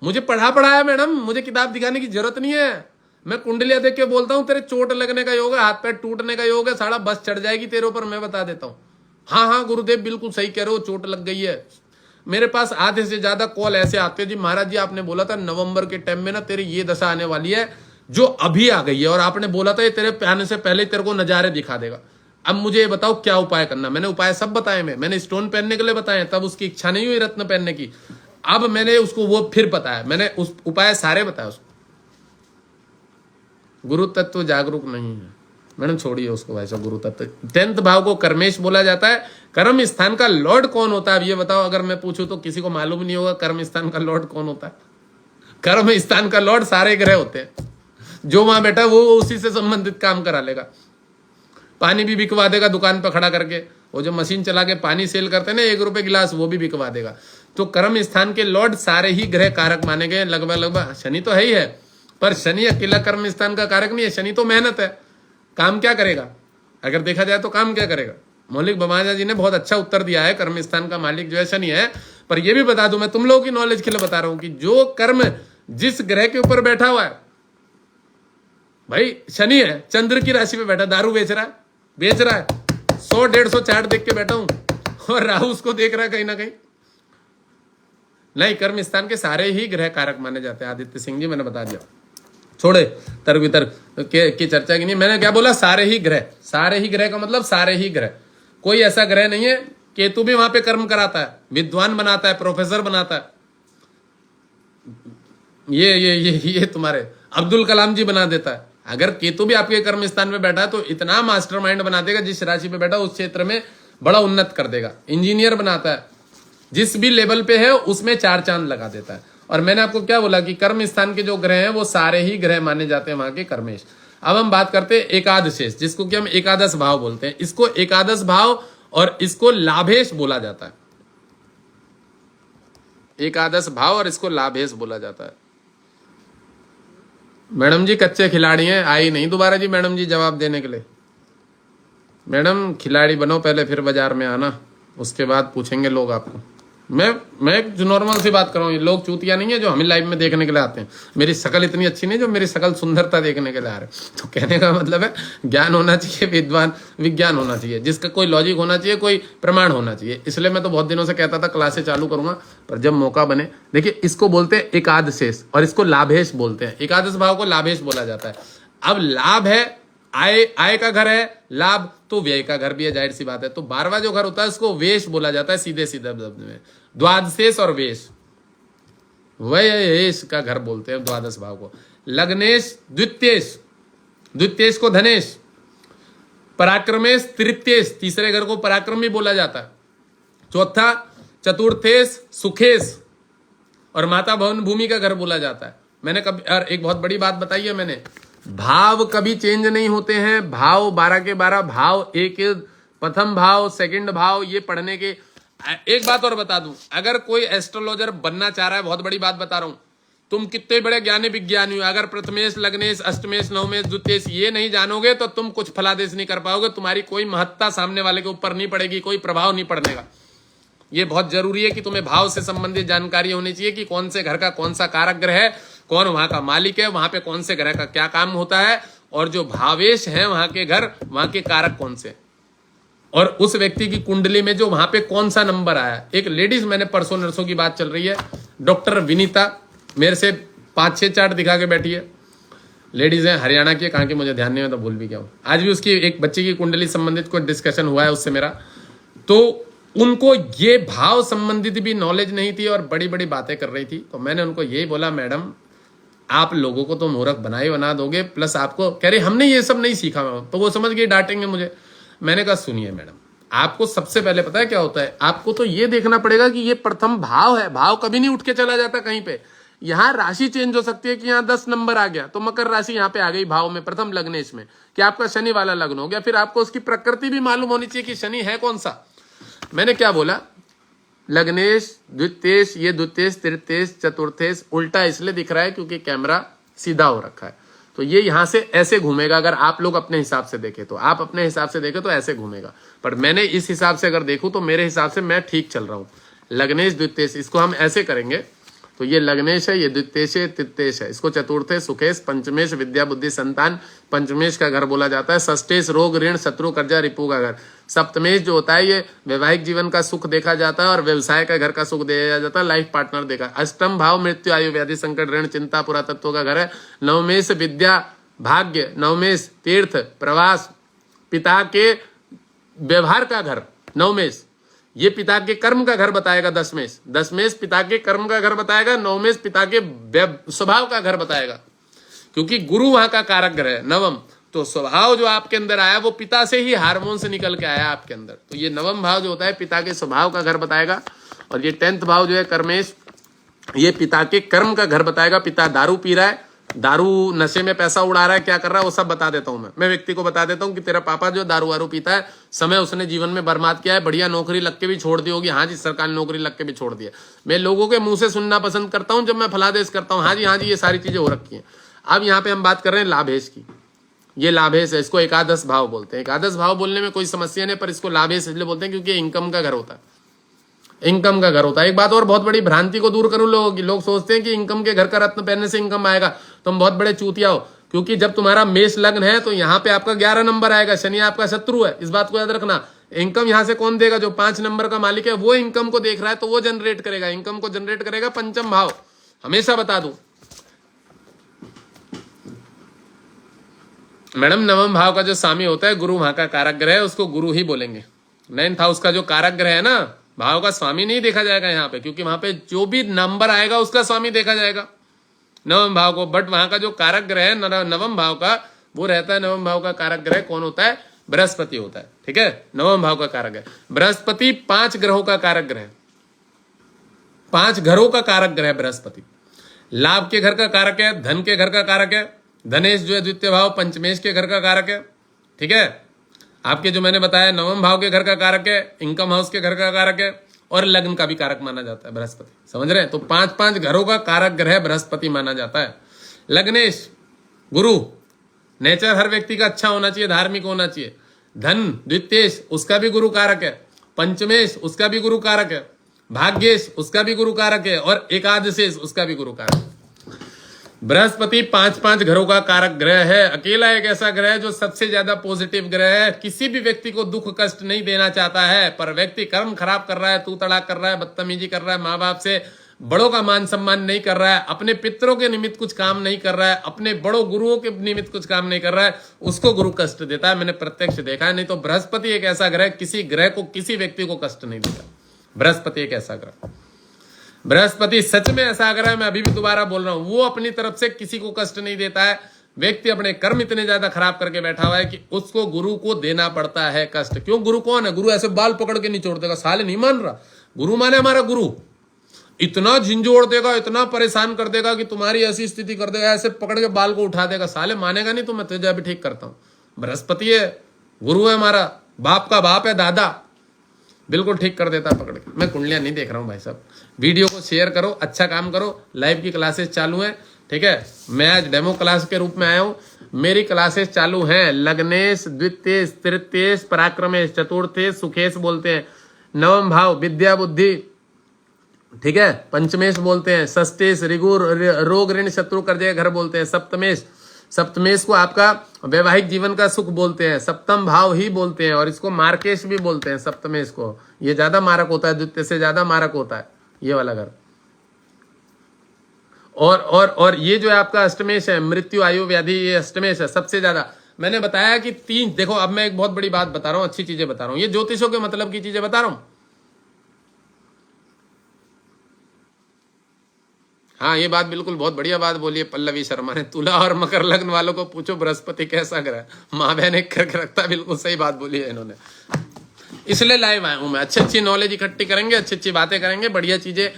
मुझे पढ़ा है मैडम, मुझे किताब दिखाने की जरूरत नहीं है। मैं कुंडलियां देख के बोलता हूं तेरे चोट लगने का योग है, हाथ पैर टूटने का योग है, साला बस चढ़ जाएगी तेरे ऊपर, मैं बता देता हूं। हाँ गुरुदेव बिल्कुल सही कह रहे हो, चोट लग गई है। मेरे पास आधे से ज्यादा कॉल ऐसे आते हैं, जी महाराज जी आपने बोला था नवंबर के टाइम में ना तेरी ये दशा आने वाली है जो अभी आ गई है, और आपने बोला था ये तेरे आने से पहले तेरे को नजारे दिखा देगा। अब मुझे ये बताओ क्या उपाय करना। मैंने उपाय सब बताए, मैंने स्टोन पहनने के लिए बताए, तब उसकी इच्छा नहीं हुई रत्न पहनने की। अब मैंने उसको वो फिर बताया, मैंने उस उपाय सारे बताया उसको। गुरु तत्व जागरूक नहीं है मैडम, छोड़िए उसको वैसा गुरु तत्व। 10th भाव को कर्मेश बोला जाता है। कर्म स्थान का लॉर्ड कौन होता है, अब ये बताओ। अगर मैं पूछूं तो किसी को मालूम नहीं होगा कर्म स्थान का लॉर्ड कौन होता है। कर्म स्थान का लॉर्ड सारे ग्रह होते हैं, जो वहां बैठा वो उसी से संबंधित काम करा लेगा। पानी भी बिकवा देगा दुकान पर खड़ा करके, वो जो मशीन चला के पानी सेल करते हैं ना 1 रुपए गिलास, वो भी बिकवा देगा। तो कर्म स्थान के लॉर्ड सारे ही ग्रह कारक माने गए लगभग। शनि तो है ही है, पर शनि अकेला कर्म स्थान का कारक नहीं है। शनि तो मेहनत है, काम क्या करेगा? अगर देखा जाए तो काम क्या करेगा? मौलिक बमाजा जी ने बहुत अच्छा उत्तर दिया है, कर्म स्थान का मालिक जो है शनि है। पर यह भी बता दूं, मैं तुम लोगों की नॉलेज के लिए बता रहा हूं कि जो कर्म जिस ग्रह के ऊपर बैठा हुआ है, भाई शनि है, चंद्र की राशि पे बैठा, दारू बेच रहा है 100-150 चार्ट देख के बैठा हूं, और राहु उसको देख रहा है कहीं ना कहीं। नहीं, कर्म स्थान के सारे ही ग्रह कारक माने जाते हैं। आदित्य सिंह जी मैंने बता दिया, छोड़े तर्क वितर्क की चर्चा की नहीं। मैंने क्या बोला? सारे ही ग्रह का मतलब सारे ही ग्रह। कोई ऐसा ग्रह नहीं है। केतु भी वहां पे कर्म कराता है, विद्वान बनाता है, प्रोफेसर बनाता है। ये तुम्हारे अब्दुल कलाम जी बना देता है। अगर केतु भी आपके कर्म स्थान में बैठा है तो इतना मास्टरमाइंड बना देगा, जिस राशि पे बैठा उस क्षेत्र में बड़ा उन्नत कर देगा। इंजीनियर बनाता है, जिस भी लेवल पे है उसमें 4 चांद लगा देता है। और मैंने आपको क्या बोला कि कर्म स्थान के जो ग्रह हैं वो सारे ही ग्रह माने जाते हैं वहां के कर्मेश। अब हम बात करते हैं एकादशेश, जिसको कि हम एकादश भाव बोलते हैं। इसको एकादश भाव और इसको लाभेश बोला जाता है। एकादश भाव और इसको लाभेश बोला जाता है। मैडम जी कच्चे खिलाड़ी हैं, आई नहीं दोबारा जी मैडम जी जवाब देने के लिए। मैडम खिलाड़ी बनो पहले, फिर बाजार में आना, उसके बाद पूछेंगे लोग आपको। मैं जो नॉर्मल सी बात कर रहा हूँ, ये लोग चूतिया नहीं है जो हमें लाइव में देखने के लिए आते हैं। मेरी शक्ल इतनी अच्छी नहीं जो मेरी शक्ल सुंदरता देखने के लिए आ रहे। तो कहने का मतलब है ज्ञान होना चाहिए, विद्वान विज्ञान होना चाहिए, जिसका कोई लॉजिक होना चाहिए, कोई प्रमाण होना चाहिए। इसलिए मैं तो बहुत दिनों से कहता था क्लासेस चालू करूंगा, पर जब मौका बने। देखिए इसको बोलते हैं एकादशेश और इसको लाभेश बोलते हैं। एकादश भाव को लाभेश बोला जाता है। अब लाभ है, आय का घर है, लाभ तो व्यय का घर भी है, जाहिर सी बात है। तो 12वां जो घर होता है उसको वेश बोला जाता है, सीधे शब्द में। द्वादशेश और वेश, व्ययेश का घर बोलते हैं द्वादश भाव को। लग्नेश द्वितीयेश को धनेश, पराक्रमेश तृतीयेश, तीसरे घर को पराक्रम भी बोला जाता है। चौथा चतुर्थेश सुखेश, और माता भवन भूमि का घर बोला जाता है। मैंने कभी और एक बहुत बड़ी बात बताई है मैंने, भाव कभी चेंज नहीं होते हैं। भाव 12 के 12 भाव, एक प्रथम भाव, सेकंड भाव, ये पढ़ने के। एक बात और बता दूं, अगर कोई एस्ट्रोलॉजर बनना चाह रहा है, बहुत बड़ी बात बता रहा हूं, तुम कितने बड़े ज्ञानी विज्ञानी हो, अगर प्रथमेश, लग्नेश, अष्टमेश, नवमेश, द्वितीयेश ये नहीं जानोगे तो तुम कुछ फलादेश नहीं कर पाओगे, तुम्हारी कोई महत्ता सामने वाले के ऊपर नहीं पड़ेगी, कोई प्रभाव नहीं पड़ने का। ये बहुत जरूरी है कि तुम्हें भाव से संबंधित जानकारी होनी चाहिए कि कौन से घर का कौन सा कारक ग्रह है, कौन वहां का मालिक है, वहां पे कौन से ग्रह का क्या काम होता है, और जो भावेश है वहां के घर, वहां के कारक कौन से, और उस व्यक्ति की कुंडली में जो वहां पे कौन सा नंबर आया। एक लेडीज, मैंने परसों नरसों की बात चल रही है, डॉक्टर विनीता मेरे से 5-6 चार्ट दिखा के बैठी है, लेडीज है, हरियाणा की, कहाँ की मुझे ध्यान नहीं है तो भूल भी गया हूं। आज भी उसकी एक बच्चे की कुंडली संबंधित कोई डिस्कशन हुआ है उससे मेरा, तो उनको ये भाव संबंधित भी नॉलेज नहीं थी और बड़ी बड़ी बातें कर रही थी। तो मैंने उनको यही बोला, मैडम आप लोगों को तो मूर्ख बना दोगे, प्लस आपको कह रही हमने ये सब नहीं सीखा। तो वो समझ गई डांटेंगे मुझे। मैंने कहा सुनिए मैडम, आपको सबसे पहले पता है क्या होता है, आपको तो ये देखना पड़ेगा कि ये प्रथम भाव है, भाव कभी नहीं उठ के चला जाता कहीं पे। यहाँ राशि चेंज हो सकती है कि यहाँ 10 नंबर आ गया तो मकर राशि यहाँ पे आ गई भाव में, प्रथम लग्नेश में, कि आपका शनि वाला लग्न हो गया। फिर आपको उसकी प्रकृति भी मालूम होनी चाहिए कि शनि है कौन सा। मैंने क्या बोला, लग्नेश, द्वितीयेश, ये द्वितीयेश, तृतीयेश, चतुर्थेश उल्टा इसलिए दिख रहा है क्योंकि कैमरा सीधा हो रखा है, तो ये यहां से ऐसे घूमेगा। अगर आप लोग अपने हिसाब से देखें तो, आप अपने हिसाब से देखें तो ऐसे घूमेगा, पर मैंने इस हिसाब से अगर देखूं तो मेरे हिसाब से मैं ठीक चल रहा हूं। लग्नेश, द्वितीयेश, इसको हम ऐसे करेंगे तो ये लग्नेश है, ये द्वितीयेश है, तृतीयेश है, इसको चतुर्थेश, सुखेश, पंचमेश विद्या बुद्धि संतान, पंचमेश का घर बोला जाता है। षष्ठेश रोग ऋण शत्रु कर्जा रिपु का घर। सप्तमेश जो होता है ये वैवाहिक जीवन का सुख देखा जाता है और व्यवसाय का घर का सुख दिया जाता है, लाइफ पार्टनर देखा। अष्टम भाव मृत्यु आयु व्याधि संकट ऋण चिंता पुरातत्व का घर है। नवमेश विद्या भाग्य, नवमेश तीर्थ प्रवास, पिता के व्यवहार का घर नवमेश, ये पिता के कर्म का घर बताएगा। दसमेश पिता के कर्म का घर बताएगा। नवमेश पिता के स्वभाव का घर बताएगा, क्योंकि गुरु वहां का कारक ग्रह है नवम। तो स्वभाव जो आपके अंदर आया वो पिता से ही हार्मोन से निकल के आया आपके अंदर, तो ये नवम भाव जो होता है पिता के स्वभाव का घर बताएगा। और ये 10th भाव जो है कर्मेश, ये पिता के कर्म का घर बताएगा। पिता दारू पी रहा है, दारू नशे में पैसा उड़ा रहा है, क्या कर रहा है वो सब बता देता हूं मैं व्यक्ति को बता देता हूं कि तेरा पापा जो दारू वारू पीता है, समय उसने जीवन में बर्बाद किया है, बढ़िया नौकरी लग के भी छोड़ दी होगी, हाँ जी सरकारी नौकरी लग के भी छोड़ दी है। मैं लोगों के मुंह से सुनना पसंद करता हूं जब मैं फलादेश करता हूं, हाँ जी ये सारी चीजें हो रखी हैं। अब यहाँ पे हम बात कर रहे हैं लाभेश की, ये लाभेश है, इसको एकादश भाव बोलते हैं। एकादश भाव बोलने में कोई समस्या नहीं, पर इसको लाभेश इसलिए बोलते हैं क्योंकि इनकम का घर होता है, इनकम का घर होता है। एक बात और बहुत बड़ी भ्रांति को दूर करूं लोगों की, लोग सोचते हैं कि इनकम के घर का रत्न पहनने से इनकम आएगा, तुम बहुत बड़े चूतिया हो। क्योंकि जब तुम्हारा मेष लग्न है तो यहाँ पे आपका 11 नंबर आएगा, शनि आपका शत्रु है, इस बात को याद रखना। इनकम यहाँ से कौन देगा, जो 5 नंबर का मालिक है वो इनकम को देख रहा है तो वो जनरेट करेगा, इनकम को जनरेट करेगा पंचम भाव। हमेशा बता दूं मैडम, नवम भाव का जो स्वामी होता है गुरु वहां का कारक ग्रह है, उसको गुरु ही बोलेंगे। 9th हाउस का जो कारक ग्रह है ना, भाव का स्वामी नहीं देखा जाएगा यहाँ पे, क्योंकि वहां पे जो भी नंबर आएगा उसका स्वामी देखा जाएगा नवम भाव को। बट वहां का जो कारक ग्रह है नवम भाव का, वो रहता है, नवम भाव का कारक ग्रह कौन होता है, बृहस्पति होता है। ठीक है, नवम भाव का कारक है बृहस्पति, 5 ग्रहों का कारक ग्रह, 5 घरों का कारक ग्रह बृहस्पति। लाभ के घर का कारक है, धन के घर का कारक है, धनेश जो है द्वितीय भाव पंचमेश के घर का कारक है। ठीक है, आपके जो मैंने बताया नवम भाव के घर का कारक है, इनकम हाउस के घर का कारक है, और लग्न का भी कारक माना जाता है बृहस्पति। समझ रहे हैं, तो 5-5 घरों का कारक ग्रह बृहस्पति माना जाता है। लग्नेश गुरु, नेचर हर व्यक्ति का अच्छा होना चाहिए, धार्मिक होना चाहिए। धन द्वितीयेश उसका भी गुरु कारक है, पंचमेश उसका भी गुरु कारक है, भाग्येश उसका भी गुरु कारक है, और एकादशेश उसका भी गुरु कारक है। बृहस्पति 5-5 घरों का कारक ग्रह है। अकेला एक ऐसा ग्रह है जो सबसे ज्यादा पॉजिटिव ग्रह है, किसी भी व्यक्ति को दुख कष्ट नहीं देना चाहता है, पर व्यक्ति कर्म खराब कर रहा है, तू तड़ाक कर रहा है, बदतमीजी कर रहा है, माँ बाप से बड़ों का मान सम्मान नहीं कर रहा है, अपने पितरों के निमित्त कुछ काम नहीं कर रहा है, अपने बड़ों गुरुओं के निमित्त कुछ काम नहीं कर रहा है, उसको गुरु कष्ट देता है। मैंने प्रत्यक्ष देखा है। नहीं तो बृहस्पति एक ऐसा ग्रह, किसी ग्रह को किसी व्यक्ति को कष्ट नहीं देता। बृहस्पति एक ऐसा ग्रह, बृहस्पति सच में ऐसा ग्रह, मैं अभी भी दोबारा बोल रहा हूं, वो अपनी तरफ से किसी को कष्ट नहीं देता है। व्यक्ति अपने कर्म इतने ज्यादा खराब करके बैठा हुआ है कि उसको गुरु को देना पड़ता है कष्ट। क्यों, गुरु कौन है, गुरु ऐसे बाल पकड़ के नहीं छोड़ देगा, साले नहीं मान रहा। गुरु माने हमारा गुरु इतना झिंझोड़ देगा, इतना परेशान कर देगा कि तुम्हारी ऐसी स्थिति कर देगा, ऐसे पकड़ के बाल को उठा देगा, साले मानेगा नहीं तो मैं तुझे अभी ठीक करता हूं। बृहस्पति है, गुरु है हमारा, बाप का बाप है, दादा। बिल्कुल ठीक कर देता पकड़ के। मैं कुंडलियां नहीं देख रहा हूँ भाई साहब। वीडियो को शेयर करो, अच्छा काम करो। लाइव की क्लासेस चालू है, ठीक है। मैं आज डेमो क्लास के रूप में आया हूँ। मेरी क्लासेस चालू हैं। लग्नेश, द्वितीयेश, तृतीयेश, पराक्रमेश, चतुर्थेश, सुखेश बोलते हैं, नवम भाव विद्या बुद्धि, ठीक है, पंचमेश बोलते हैं, षष्ठेश ऋगु रोग ऋण शत्रु कर्जे घर बोलते हैं, सप्तमेश, सप्तमेश को आपका वैवाहिक जीवन का सुख बोलते हैं, सप्तम भाव ही बोलते हैं, और इसको मार्केश भी बोलते हैं सप्तमेश को। ये ज्यादा मारक होता है, द्वितीय से ज्यादा मारक होता है ये वाला घर। और ये जो है आपका अष्टमेश है, मृत्यु आयु व्याधि, ये अष्टमेश है सबसे ज्यादा। मैंने बताया कि तीन, देखो अब मैं एक बहुत बड़ी बात बता रहा हूं, अच्छी चीजें बता रहा हूं, ये ज्योतिषों के मतलब की चीजें बता रहा हूं। हाँ ये बात बिल्कुल बहुत बढ़िया बात बोली है पल्लवी शर्मा ने। तुला और मकर लग्न वालों को पूछो बृहस्पति कैसा ग्रह है। माँ बहन एक करके रखता है, बिल्कुल सही बात बोली है इन्होंने। इसलिए लाइव आया हूं मैं। अच्छी अच्छी नॉलेज इकट्ठी करेंगे, अच्छी अच्छी बातें करेंगे, बढ़िया चीजें।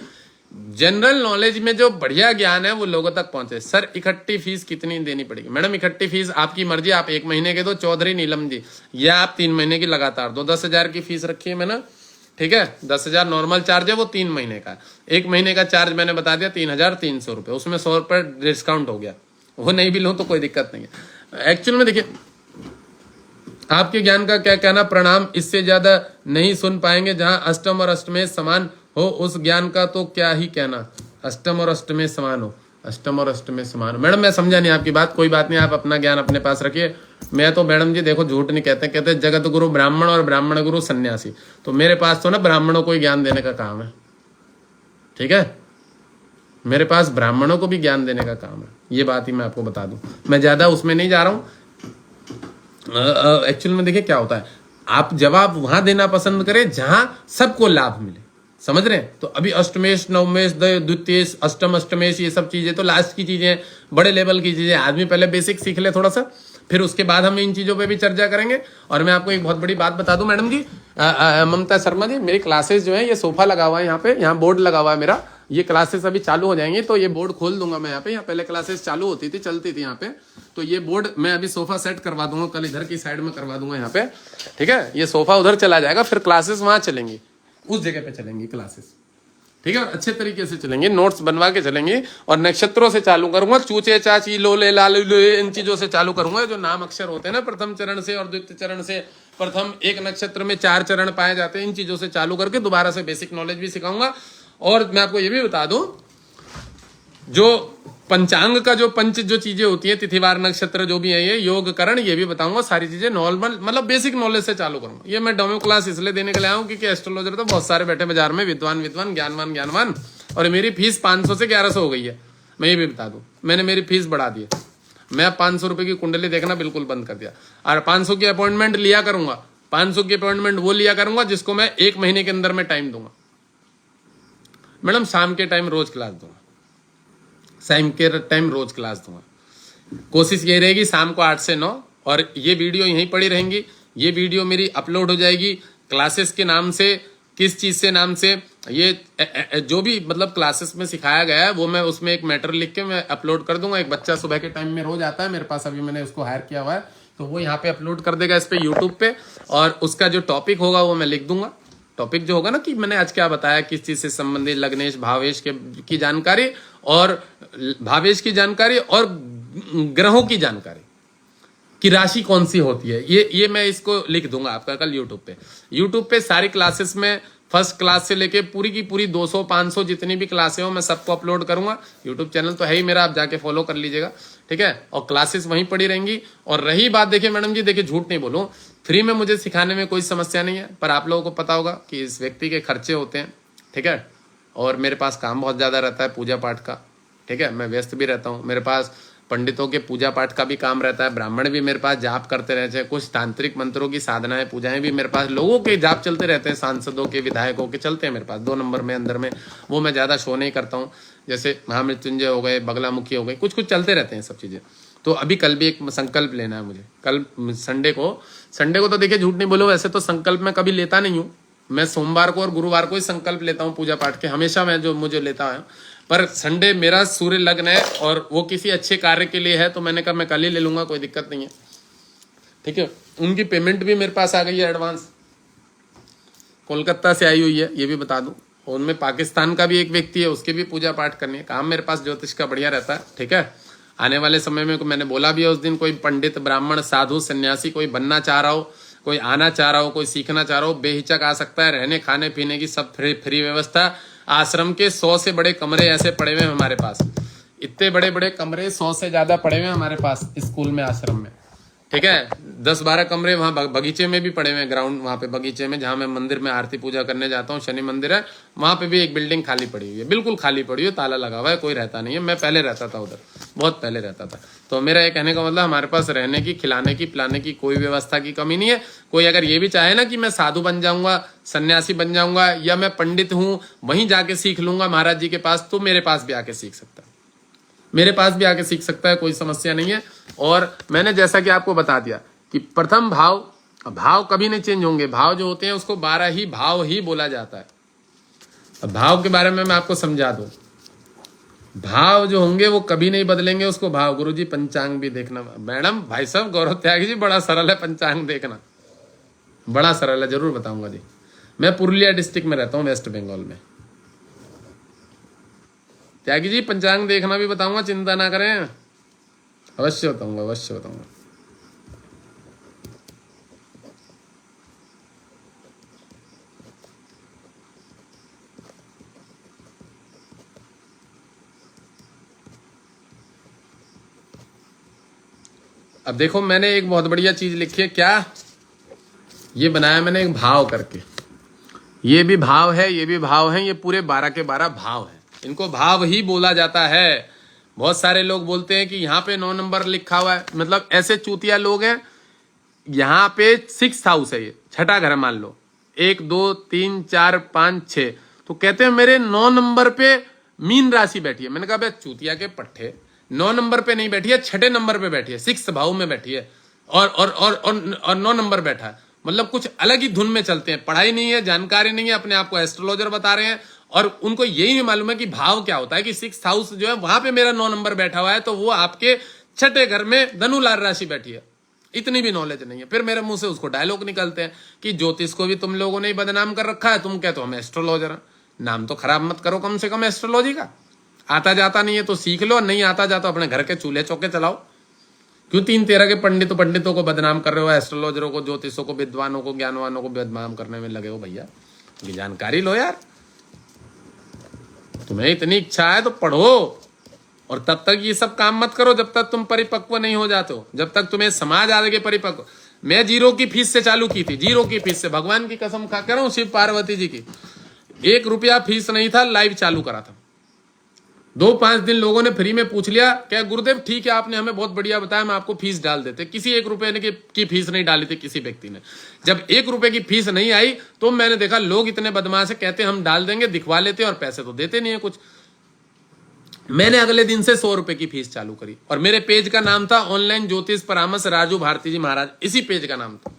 जनरल नॉलेज में जो बढ़िया ज्ञान है वो लोगों तक पहुंचे। सर इकट्ठी फीस कितनी देनी पड़ेगी? मैडम इकट्ठी फीस आपकी मर्जी, आप 1 महीने के दो चौधरी नीलम जी, या आप 3 महीने की लगातार दो। 10,000 की फीस रखी है मैंने, ठीक है। 10,000 नॉर्मल चार्ज है, वो 3 महीने का। 1 महीने का चार्ज मैंने बता दिया 3,300 रुपये, उसमें 100 रुपये डिस्काउंट हो गया। वो नहीं भी लूँ तो कोई दिक्कत नहीं है। एक्चुअल में देखिए, आपके ज्ञान का क्या कहना, प्रणाम। इससे ज्यादा नहीं सुन पाएंगे। जहां अष्टम और अष्टमेश समान हो उस ज्ञान का तो क्या ही कहना। अष्टम और अष्टमेश समान हो, अष्टम और अष्टमेश समान हो। मैडम मैं समझा नहीं आपकी बात, कोई बात नहीं, आप अपना ज्ञान अपने पास रखिए। मैं तो मैडम जी देखो झूठ नहीं कहते, कहते जगत गुरु ब्राह्मण और ब्राह्मण गुरु सन्यासी। तो मेरे पास तो ना ब्राह्मणों को ही ज्ञान देने का काम है, ठीक है। मेरे पास ब्राह्मणों को भी ज्ञान देने का काम है, ये बात ही मैं आपको बता दूं। मैं ज्यादा उसमें नहीं जा रहा हूं। एक्चुअल में देखिए क्या होता है, आप जवाब वहां देना पसंद करें जहां सबको लाभ मिले, समझ रहे हैं। तो अभी अष्टमेश, नवमेश, द्वितीयेश, अष्टम अष्टमेश, ये सब चीजें तो लास्ट की चीजें, बड़े लेवल की चीजें। आदमी पहले बेसिक सीख ले थोड़ा सा, फिर उसके बाद हम इन चीजों पे भी चर्चा करेंगे। और मैं आपको एक बहुत बड़ी बात बता दूं मैडम जी, ममता शर्मा जी, मेरी क्लासेस जो है, ये सोफा लगा हुआ है यहाँ पे, यहाँ बोर्ड लगा हुआ है मेरा। ये क्लासेस अभी चालू हो जाएंगी तो ये बोर्ड खोल दूंगा मैं यहाँ पे। यहाँ पहले क्लासेस चालू होती थी, चलती थी यहाँ पे, तो ये बोर्ड मैं अभी सोफा सेट करवा दूंगा, कल इधर की साइड में करवा दूंगा यहाँ पे, ठीक है। ये सोफा उधर चला जाएगा, फिर क्लासेस वहां चलेंगी, उस जगह पे चलेंगी क्लासेस, ठीक है। और अच्छे तरीके से चलेंगे, नोट्स बनवा के चलेंगे। और नक्षत्रों से चालू करूंगा, चूचे चाची लोले लालू इन चीजों से चालू करूंगा। जो नाम अक्षर होते हैं ना प्रथम चरण से और द्वितीय चरण से, प्रथम एक नक्षत्र में 4 चरण पाए जाते हैं, इन चीजों से चालू करके दोबारा से बेसिक नॉलेज भी सिखाऊंगा। और मैं आपको ये भी बता दूं, जो पंचांग का जो पंच जो चीजें होती है, तिथिवार नक्षत्र जो भी है, ये योग करण, ये भी बताऊंगा। सारी चीजें नॉर्मल मतलब बेसिक नॉलेज से चालू करूंगा। ये मैं डेमो क्लास इसलिए देने के लिए आया हूं क्योंकि एस्ट्रोलॉजर तो बहुत सारे बैठे बाजार में, विद्वान विद्वान, ज्ञानवान ज्ञानवान। और मेरी फीस 500 से 1100 हो गई है, मैं ये भी बता दूं। मैंने मेरी फीस बढ़ा दी है। मैं 500 रुपए की कुंडली देखना बिल्कुल बंद कर दिया। और 500 की अपॉइंटमेंट लिया करूंगा। 500 की अपॉइंटमेंट वो लिया करूंगा जिसको मैं 1 महीने के अंदर में टाइम दूंगा। मैडम शाम के टाइम रोज क्लास दूंगा, शाम के टाइम रोज क्लास दूंगा। कोशिश यही रहेगी शाम को 8 से 9, और ये वीडियो यहीं पड़ी रहेंगी। ये वीडियो मेरी अपलोड हो जाएगी क्लासेस के नाम से, किस चीज से नाम से, ये जो भी मतलब क्लासेस में सिखाया गया है वो मैं उसमें एक मैटर लिख के मैं अपलोड कर दूंगा। एक बच्चा सुबह के टाइम में रोज आता है मेरे पास, अभी मैंने उसको हायर किया हुआ है, तो वो यहाँ पे अपलोड कर देगा इस पे यूट्यूब पे। और उसका जो टॉपिक होगा वो मैं लिख दूंगा। टॉपिक जो होगा ना कि मैंने आज क्या बताया, किस चीज से संबंधित, लग्नेश भावेश की जानकारी, और भावेश की जानकारी, और ग्रहों की जानकारी कि राशि कौन सी होती है, ये मैं इसको लिख दूंगा आपका कल यूट्यूब पे सारी क्लासेस में, फर्स्ट क्लास से लेके पूरी की पूरी 200-500 जितनी भी क्लासें हो मैं सबको अपलोड करूंगा। यूट्यूब चैनल तो है ही मेरा, आप जाके फॉलो कर लीजिएगा, ठीक है। और क्लासेस वहीं पड़ी रहेंगी। और रही बात, देखिए मैडम जी, देखिए झूठ नहीं बोलूं, फ्री में मुझे सिखाने में कोई समस्या नहीं है, पर आप लोगों को पता होगा कि इस व्यक्ति के खर्चे होते हैं, ठीक है। और मेरे पास काम बहुत ज्यादा रहता है पूजा पाठ का, ठीक है। मैं व्यस्त भी रहता हूँ, मेरे पास पंडितों के पूजा पाठ का भी काम रहता है, ब्राह्मण भी मेरे पास जाप करते रहते हैं, कुछ तांत्रिक मंत्रों की साधनाएं पूजाएं भी मेरे पास, लोगों के जाप चलते रहते हैं, सांसदों के विधायकों के चलते हैं मेरे पास 2 नंबर में अंदर में। वो मैं ज्यादा शो नहीं करता हूँ, जैसे महामृत्युंजय हो गए, बगलामुखी हो गई, कुछ कुछ चलते रहते हैं सब चीजें। तो अभी कल भी एक संकल्प लेना है मुझे, कल संडे को तो देखिए झूठ नहीं बोलो, वैसे तो संकल्प मैं कभी लेता नहीं हूँ। मैं सोमवार को और गुरुवार को ही संकल्प लेता हूँ पूजा पाठ के, हमेशा मैं जो मुझे लेता है। पर संडे मेरा सूर्य लग्न है और वो किसी अच्छे कार्य के लिए है, तो मैंने कहा मैं कल ही ले लूंगा, कोई दिक्कत नहीं है, ठीक है। उनकी पेमेंट भी मेरे पास आ गई है एडवांस, कोलकाता से आई हुई है, ये भी बता दूं। उनमें पाकिस्तान का भी एक व्यक्ति है, उसके भी पूजा पाठ करनी है। काम मेरे पास ज्योतिष का बढ़िया रहता है, ठीक है। आने वाले समय में मैंने बोला भी है उस दिन, कोई पंडित ब्राह्मण साधु सन्यासी कोई बनना चाह रहा हो, कोई आना चाह रहा हो, कोई सीखना चाह रहा हो, बेहिचक आ सकता है। रहने खाने पीने की सब फ्री व्यवस्था। आश्रम के 100 से बड़े कमरे ऐसे पड़े हुए हैं हमारे पास, इतने बड़े बड़े कमरे 100 से ज्यादा पड़े हुए हैं हमारे पास स्कूल में, आश्रम में, ठीक है। 10-12 कमरे वहाँ बगीचे में भी पड़े हुए हैं, ग्राउंड वहाँ पे बगीचे में जहाँ मैं मंदिर में आरती पूजा करने जाता हूँ, शनि मंदिर है वहाँ पे भी एक बिल्डिंग खाली पड़ी हुई है, बिल्कुल खाली पड़ी हुई है, ताला लगा हुआ है, कोई रहता नहीं है। मैं पहले रहता था उधर, बहुत पहले रहता था। तो मेरा ये कहने का मतलब हमारे पास रहने की, खिलाने की, पिलाने की कोई व्यवस्था की कमी नहीं है। कोई अगर ये भी चाहे ना कि मैं साधु बन जाऊंगा, सन्यासी बन जाऊंगा, या मैं पंडित हूँ वहीं जाके सीख लूंगा महाराज जी के पास, तो मेरे पास भी आके सीख सकता है, मेरे पास भी आके सीख सकता है, कोई समस्या नहीं है। और मैंने जैसा कि आपको बता दिया कि प्रथम भाव कभी नहीं चेंज होंगे। भाव जो होते हैं उसको 12 ही भाव ही बोला जाता है। अब भाव के बारे में मैं आपको समझा दूं, भाव जो होंगे वो कभी नहीं बदलेंगे, उसको भाव। गुरुजी पंचांग भी देखना। मैडम भाई साहब गौरव त्यागी जी, बड़ा सरल है पंचांग देखना, बड़ा सरल है, जरूर बताऊंगा जी। मैं पुरुलिया डिस्ट्रिक्ट में रहता हूँ, वेस्ट बंगाल में। त्यागी जी पंचांग देखना भी बताऊंगा, चिंता ना करें, अवश्य बताऊंगा, अवश्य बताऊंगा। अब देखो मैंने एक बहुत बढ़िया चीज लिखी है, क्या ये बनाया मैंने एक भाव करके। ये भी भाव है, ये भी भाव है, ये पूरे 12 के 12 भाव है, इनको भाव ही बोला जाता है। बहुत सारे लोग बोलते हैं कि यहाँ पे 9 नंबर लिखा हुआ है, मतलब ऐसे चूतिया लोग हैं। यहाँ पे 6th हाउस है, ये छठा घर मान लो, 1 2 3 4 5 6, तो कहते हैं मेरे 9 नंबर पे मीन राशि बैठी है। मैंने कहा भाई चूतिया के पट्टे, 9 नंबर पे नहीं बैठी है, छठे नंबर पे बैठी है, 6th भाव में बैठी है, और 9 नंबर बैठा है। मतलब कुछ अलग ही धुन में चलते हैं, पढ़ाई नहीं है, जानकारी नहीं है, अपने आप को एस्ट्रोलॉजर बता रहे हैं, और उनको यही नहीं मालूम है कि भाव क्या होता है, कि 6th हाउस जो है वहां पे मेरा 9 नंबर बैठा हुआ है, तो वो आपके छठे घर में धनु लाल राशि बैठी है। इतनी भी नॉलेज नहीं है। फिर मेरे मुंह से उसको डायलॉग निकलते हैं कि ज्योतिष को भी तुम लोगों ने बदनाम कर रखा है, तुम कहते हो हम एस्ट्रोलॉजर हैं। नाम तो खराब मत करो कम से कम एस्ट्रोलॉजी का। आता जाता नहीं है तो सीख लो, नहीं आता जाता अपने घर के चूल्हे चौके चलाओ। क्यों 3-13 के पंडितों को बदनाम कर रहे हो, एस्ट्रोलॉजरों को, ज्योतिषों को, विद्वानों को, ज्ञानवानों को बदनाम करने में लगे हो? भैया ये जानकारी लो यार, तुम्हें इतनी इच्छा है तो पढ़ो, और तब तक ये सब काम मत करो जब तक तुम परिपक्व नहीं हो जाते हो, जब तक तुम्हें समाज आगे परिपक्व। मैं 0 की फीस से चालू की थी, 0 की फीस से, भगवान की कसम खा कर रहा हूं, शिव पार्वती जी की, 1 रुपया फीस नहीं था, लाइव चालू करा था। 2-5 दिन लोगों ने फ्री में पूछ लिया, क्या गुरुदेव ठीक है आपने हमें बहुत बढ़िया बताया, मैं आपको फीस डाल देते। किसी 1 रुपए ने की फीस नहीं डाली थी किसी व्यक्ति ने। जब 1 रुपए की फीस नहीं आई तो मैंने देखा लोग इतने बदमाश है, कहते हम डाल देंगे, दिखवा लेते और पैसे तो देते नहीं है कुछ। मैंने अगले दिन से 100 रुपए की फीस चालू करी, और मेरे पेज का नाम था ऑनलाइन ज्योतिष परामर्श राजू भारती जी महाराज। इसी पेज का नाम था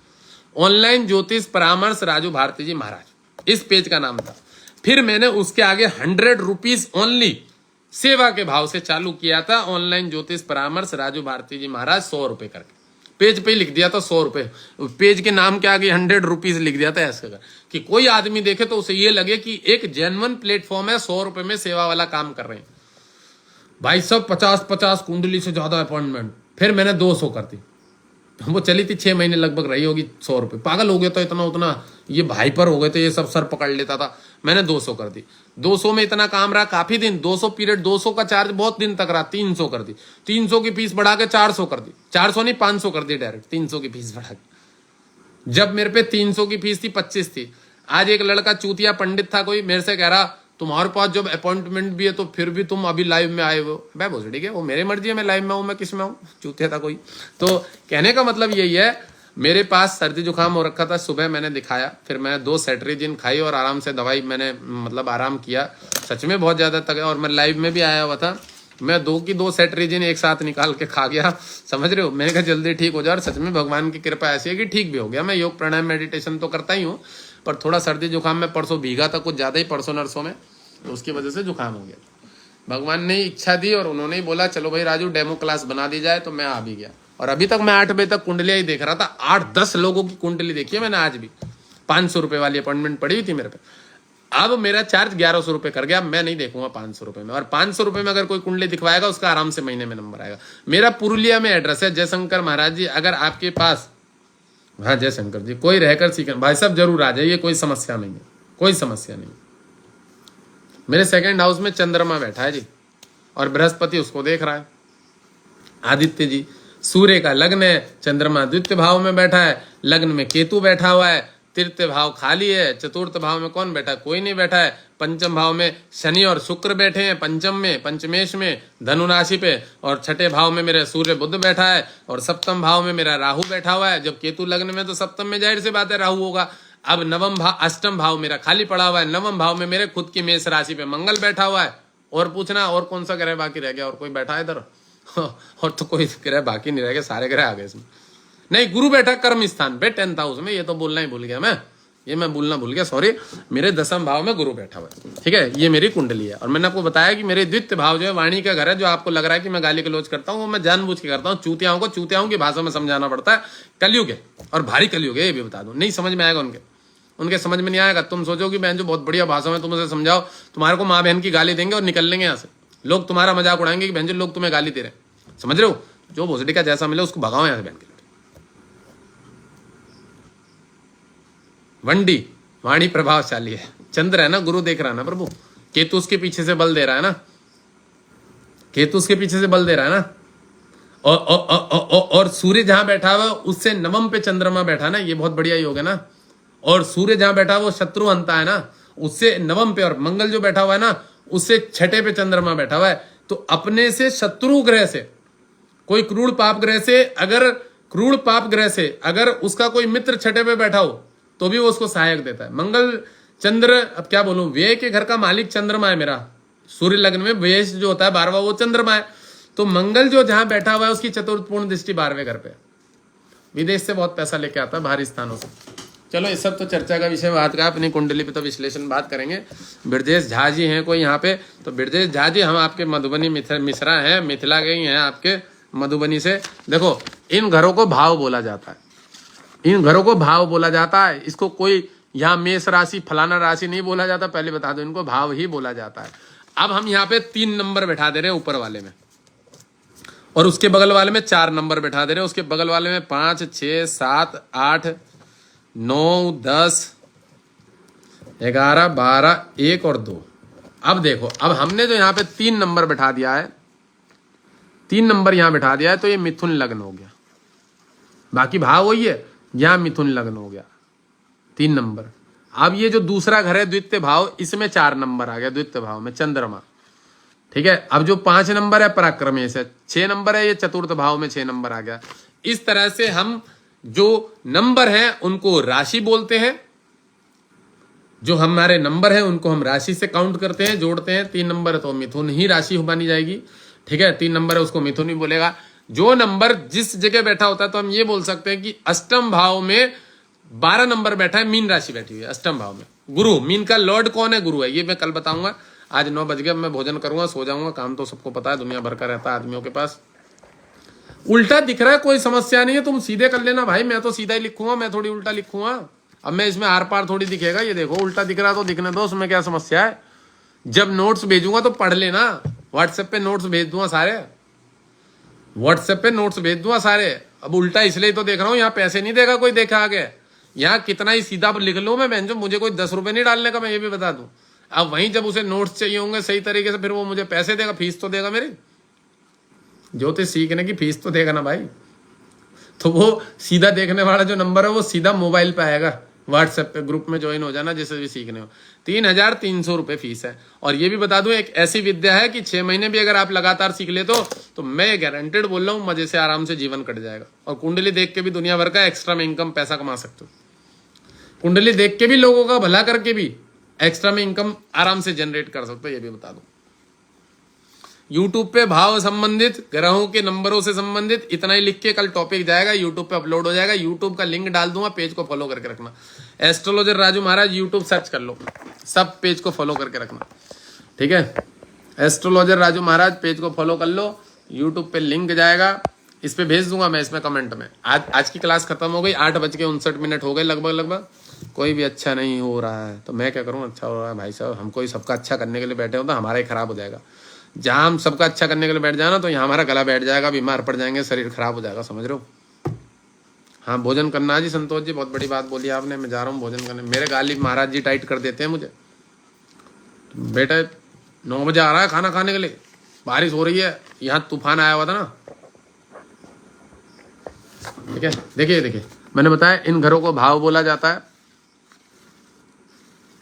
ऑनलाइन ज्योतिष परामर्श राजू भारती जी महाराज, इस पेज का नाम था। फिर मैंने उसके आगे 100 रुपीज ओनली सेवा के भाव से चालू किया था, ऑनलाइन ज्योतिष परामर्श राजू भारती जी महाराज, 100 रुपए करके पेज पे लिख दिया था, 100 रुपए। पेज के नाम के आगे 100 रुपीज लिख दिया था ऐसे कर, कि कोई आदमी देखे तो उसे ये लगे कि एक जेन्युइन प्लेटफॉर्म है, 100 रुपए में सेवा वाला काम कर रहे हैं। भाई सब 50-50 कुंडली से ज्यादा अपॉइंटमेंट। फिर मैंने 200 कर दी, वो चली थी 6 महीने लगभग रही होगी, 100 रुपए। पागल हो गया था इतना उतना, ये भाई पर हो गए थे, ये सब सर पकड़ लेता था। मैंने 200 कर दी, 200 में इतना काम रहा काफी दिन, 200 पीरियड, 200 का चार्ज बहुत दिन तक रहा, 300 कर दी, 300 की फीस बढ़ा के 400 कर दी, 400 नहीं 500 कर दी डायरेक्ट, 300 की फीस बढ़ा के। जब मेरे पे 300 की फीस थी, 25 थी। आज एक लड़का चूतिया पंडित था कोई, मेरे से कह रहा तुम्हारे पास जब अपॉइंटमेंट भी है तो फिर भी तुम अभी लाइव में आए हो। मैं बोल ठीक है, वो मेरी मर्जी है, मैं लाइव में हूँ, मैं किस में हूँ, चूतिया था कोई। तो कहने का मतलब यही है, मेरे पास सर्दी जुकाम हो रखा था, सुबह मैंने दिखाया, फिर मैंने 2 सेट्रिजिन खाई और आराम से दवाई मैंने मतलब आराम किया, सच में बहुत ज्यादा तक। और मैं लाइव में भी आया हुआ था, मैं 2 सेट्रिजिन एक साथ निकाल के खा गया, समझ रहे हो। मैंने कहा जल्दी ठीक हो जाए, और सच में भगवान की कृपा ऐसी है कि ठीक भी हो गया। मैं योग प्राणायाम मेडिटेशन तो करता ही हूँ, पर थोड़ा सर्दी जुकाम में परसों भीगा था कुछ ज्यादा ही, परसों नरसों में, तो उसकी वजह से जुकाम हो गया। भगवान ने इच्छा दी और उन्होंने ही बोला चलो भाई राजू डेमो क्लास बना दी जाए, तो मैं आ भी गया। और अभी तक मैं 8 बजे तक कुंडलियां ही देख रहा था, 8-10 लोगों की कुंडली देखी है मैंने आज भी, 500 रुपये वाली अपॉइंटमेंट पड़ी हुई थी मेरे पे। अब मेरा चार्ज 1100 रुपये कर गया, मैं नहीं देखूंगा 500 रुपये में। और 500 रुपये में अगर कोई कुंडली दिखवाएगा उसका आराम से महीने में नंबर आएगा। मेरा पुरुलिया में एड्रेस है। जयशंकर महाराज जी, अगर आपके पास, हाँ जयशंकर जी, कोई रहकर सीख भाई साहब जरूर आ जाइए, कोई समस्या नहीं है, कोई समस्या नहीं। मेरे सेकंड हाउस में चंद्रमा बैठा है जी, और बृहस्पति उसको देख रहा है। आदित्य जी, सूर्य का लग्न है, चंद्रमा द्वितीय भाव में बैठा है, लग्न में केतु बैठा हुआ है, तृतीय भाव खाली है, चतुर्थ भाव में कौन बैठा है? कोई नहीं बैठा है। पंचम भाव में शनि और शुक्र बैठे हैं, पंचम में, पंचमेश में, धनु राशि पे, और छठे भाव में मेरा सूर्य बुध बैठा है, और सप्तम भाव में मेरा राहु बैठा हुआ है। जब केतु लग्न में तो सप्तम में जाहिर सी बात है राहु होगा। अब नवम भाव, अष्टम भाव मेरा खाली पड़ा हुआ है, नवम भाव में मेरे खुद की मेष राशि पे मंगल बैठा हुआ है। और पूछना और कौन सा ग्रह बाकी रह गया? और कोई बैठा है इधर? और तो कोई ग्रह बाकी नहीं रह गया, सारे ग्रह आ गए इसमें। नहीं, गुरु बैठा कर्म स्थान पे 10th हाउस में, ये तो बोलना ही भूल गया मैं, ये मैं बोलना भूल गया, सॉरी। मेरे 10th भाव में गुरु बैठा हुआ है, ठीक है। ये मेरी कुंडली है। और मैंने आपको बताया कि मेरे द्वितीय भाव जो है वाणी का घर है। जो आपको लग रहा है कि मैं गाली गलौज करता हूँ, वो मैं जानबूझ के करता हूँ। चूतियाओं को चूतियाओं की भाषा में समझाना पड़ता है। कलयुग है, और भारी कलयुग है, ये भी बता दूं। नहीं समझ में आएगा उनके समझ में नहीं आएगा। तुम सोचो कि बहन जो बहुत बढ़िया भाषा में तुम उसे समझाओ, तुम्हारे को माँ बहन की गाली देंगे और निकल लेंगे यहाँ से। लोग तुम्हारा मजाक उड़ाएंगे कि बहन जो लोग तुम्हें गाली दे रहे हैं। समझ रहे हो? जो भोसड़ी का जैसा मिले उसको भगाओ यहाँ से बहन के। वंडी वाणी प्रभावशाली है, चंद्र है ना, गुरु देख रहा है ना प्रभु, केतु उसके पीछे से बल दे रहा है ना, केतु उसके पीछे से बल दे रहा है ना। और सूर्य जहां बैठा हुआ उससे नवम पे चंद्रमा बैठा ना, ये बहुत बढ़िया योग है ना। और सूर्य जहां बैठा वो शत्रु हंता है ना, उससे नवम पे, और मंगल जो बैठा हुआ है ना उससे छठे पे चंद्रमा बैठा हुआ है। तो अपने से शत्रु ग्रह से, कोई क्रूर पाप ग्रह से, अगर क्रूर पाप ग्रह से अगर उसका कोई मित्र छठे पे बैठा हो तो भी वो उसको सहायक देता है। मंगल चंद्र, अब क्या बोलूं, व्यय के घर का मालिक चंद्रमा है मेरा। सूर्य लग्न में व्यय जो होता है 12वां, वो चंद्रमा है। तो मंगल जो जहां बैठा हुआ है उसकी चतुर्थ पूर्ण दृष्टि 12वें घर पे। विदेश से बहुत पैसा लेके आता है, बाहरी स्थानों से। चलो ये सब तो चर्चा का विषय बात का, अपनी कुंडली पे तो विश्लेषण बात करेंगे। ब्रजेश झा जी हैं कोई यहाँ पे, तो ब्रजेश झा जी हम आपके मधुबनी मिश्रा हैं, मिथिला गई हैं आपके मधुबनी से। देखो इन घरों को भाव बोला जाता है, इन घरों को भाव बोला जाता है। इसको कोई यहाँ मेष राशि फलाना राशि नहीं बोला जाता, पहले बता दो, इनको भाव ही बोला जाता है। अब हम यहाँ पे 3 नंबर बैठा दे रहे हैं ऊपर वाले में, और उसके बगल वाले में 4 नंबर बैठा दे रहे हैं, उसके बगल वाले में 5, 6, 7, 8, 9, 10, 11, 12, 1 और 2। अब देखो, अब हमने जो यहाँ पे 3 नंबर बैठा दिया है, 3 नंबर यहाँ बैठा दिया है, तो ये मिथुन लग्न हो गया। बाकी भाव वही है, यहाँ मिथुन लग्न हो गया 3 नंबर। अब ये जो दूसरा घर है द्वितीय भाव, इसमें 4 नंबर आ गया द्वितीय भाव में चंद्रमा, ठीक है। अब जो 5 नंबर है पराक्रमेश है, 6 नंबर है ये चतुर्थ भाव में 6 नंबर आ गया। इस तरह से हम जो नंबर हैं उनको राशि बोलते हैं, जो हमारे नंबर हैं उनको हम राशि से काउंट करते हैं, जोड़ते हैं। 3 नंबर है तो मिथुन ही राशि बनी जाएगी, ठीक है। 3 नंबर है उसको मिथुन ही बोलेगा। जो नंबर जिस जगह बैठा होता है, तो हम ये बोल सकते हैं कि अष्टम भाव में 12 नंबर बैठा है, मीन राशि बैठी हुई है अष्टम भाव में। गुरु, मीन का लॉर्ड कौन है? गुरु है। ये मैं कल बताऊंगा। आज 9 बज गए, मैं भोजन करूंगा, सो जाऊंगा। काम तो सबको पता है, दुनिया भर का रहता है आदमियों के पास। उल्टा दिख रहा है, कोई समस्या नहीं है, तुम सीधे कर लेना भाई। मैं तो सीधा ही लिखूंगा, मैं थोड़ी उल्टा लिखूंगा। अब मैं इसमें आर पार थोड़ी दिखेगा, ये देखो उल्टा दिख रहा तो दिखने दो, उसमें क्या समस्या है। जब नोट्स भेजूंगा तो पढ़ लेना। व्हाट्सएप पे नोट्स भेज दूंगा सारे, व्हाट्सएप पे नोट्स भेज दूंगा सारे। अब उल्टा इसलिए तो देख रहा हूँ, यहाँ पैसे नहीं देगा कोई, देखा आगे। यहाँ कितना ही सीधा लिख लो मैं बहन, जो मुझे कोई 10 रुपए नहीं डालने का, मैं ये भी बता दूं। अब वहीं जब उसे नोट्स चाहिए होंगे सही तरीके से, फिर वो मुझे पैसे देगा, फीस तो देगा मेरी। ज्योतिष सीखने की फीस तो देगा ना भाई। तो वो सीधा देखने वाला जो नंबर है वो सीधा मोबाइल पे आएगा। व्हाट्सएप पे ग्रुप में ज्वाइन हो जाना, जिसे भी सीखने हो। 3,300 रुपये फीस है। और ये भी बता दूं, एक ऐसी विद्या है कि 6 महीने भी अगर आप लगातार सीख ले तो मैं गारंटेड बोल रहा हूँ, मजे से आराम से जीवन कट जाएगा। और कुंडली देख के भी दुनिया भर का एक्स्ट्रा में इनकम पैसा कमा सकते हो। कुंडली देख के भी लोगों का भला करके भी एक्स्ट्रा में इनकम आराम से जनरेट कर सकते हो, ये भी बता दूं। यूट्यूब पे भाव संबंधित, ग्रहों के नंबरों से संबंधित इतना ही लिख के कल टॉपिक जाएगा, यूट्यूब पे अपलोड हो जाएगा। यूट्यूब का लिंक डाल दूंगा, पेज को फॉलो करके रखना। एस्ट्रोलॉजर राजू महाराज यूट्यूब सर्च कर लो, सब पेज को फॉलो करके रखना, ठीक है। एस्ट्रोलॉजर राजू महाराज पेज को फॉलो कर लो, यूट्यूब पे लिंक जाएगा, इस पे भेज दूंगा मैं, इसमें कमेंट में। आज की क्लास खत्म हो गई, 8:59 हो गए लगभग। कोई भी अच्छा नहीं हो रहा है तो मैं क्या करूँ, अच्छा हो रहा है भाई साहब, हम कोई सबका अच्छा करने के लिए बैठे हो तो हमारा ही खराब हो जाएगा। जहाँ हम सबका अच्छा करने के लिए बैठ जाए ना तो यहाँ हमारा गला बैठ जाएगा, बीमार पड़ जाएंगे, शरीर खराब हो जाएगा, समझ रहे हो। हाँ भोजन करना जी संतोष जी, बहुत बड़ी बात बोली आपने। मैं जा रहा हूँ भोजन करने, मेरे गाली महाराज जी टाइट कर देते हैं मुझे। बेटा 9 बजे आ रहा है खाना खाने के लिए, बारिश हो रही है, यहाँ तूफान आया हुआ था ना। ठीक है, देखिए देखिए मैंने बताया इन घरों को भाव बोला जाता है,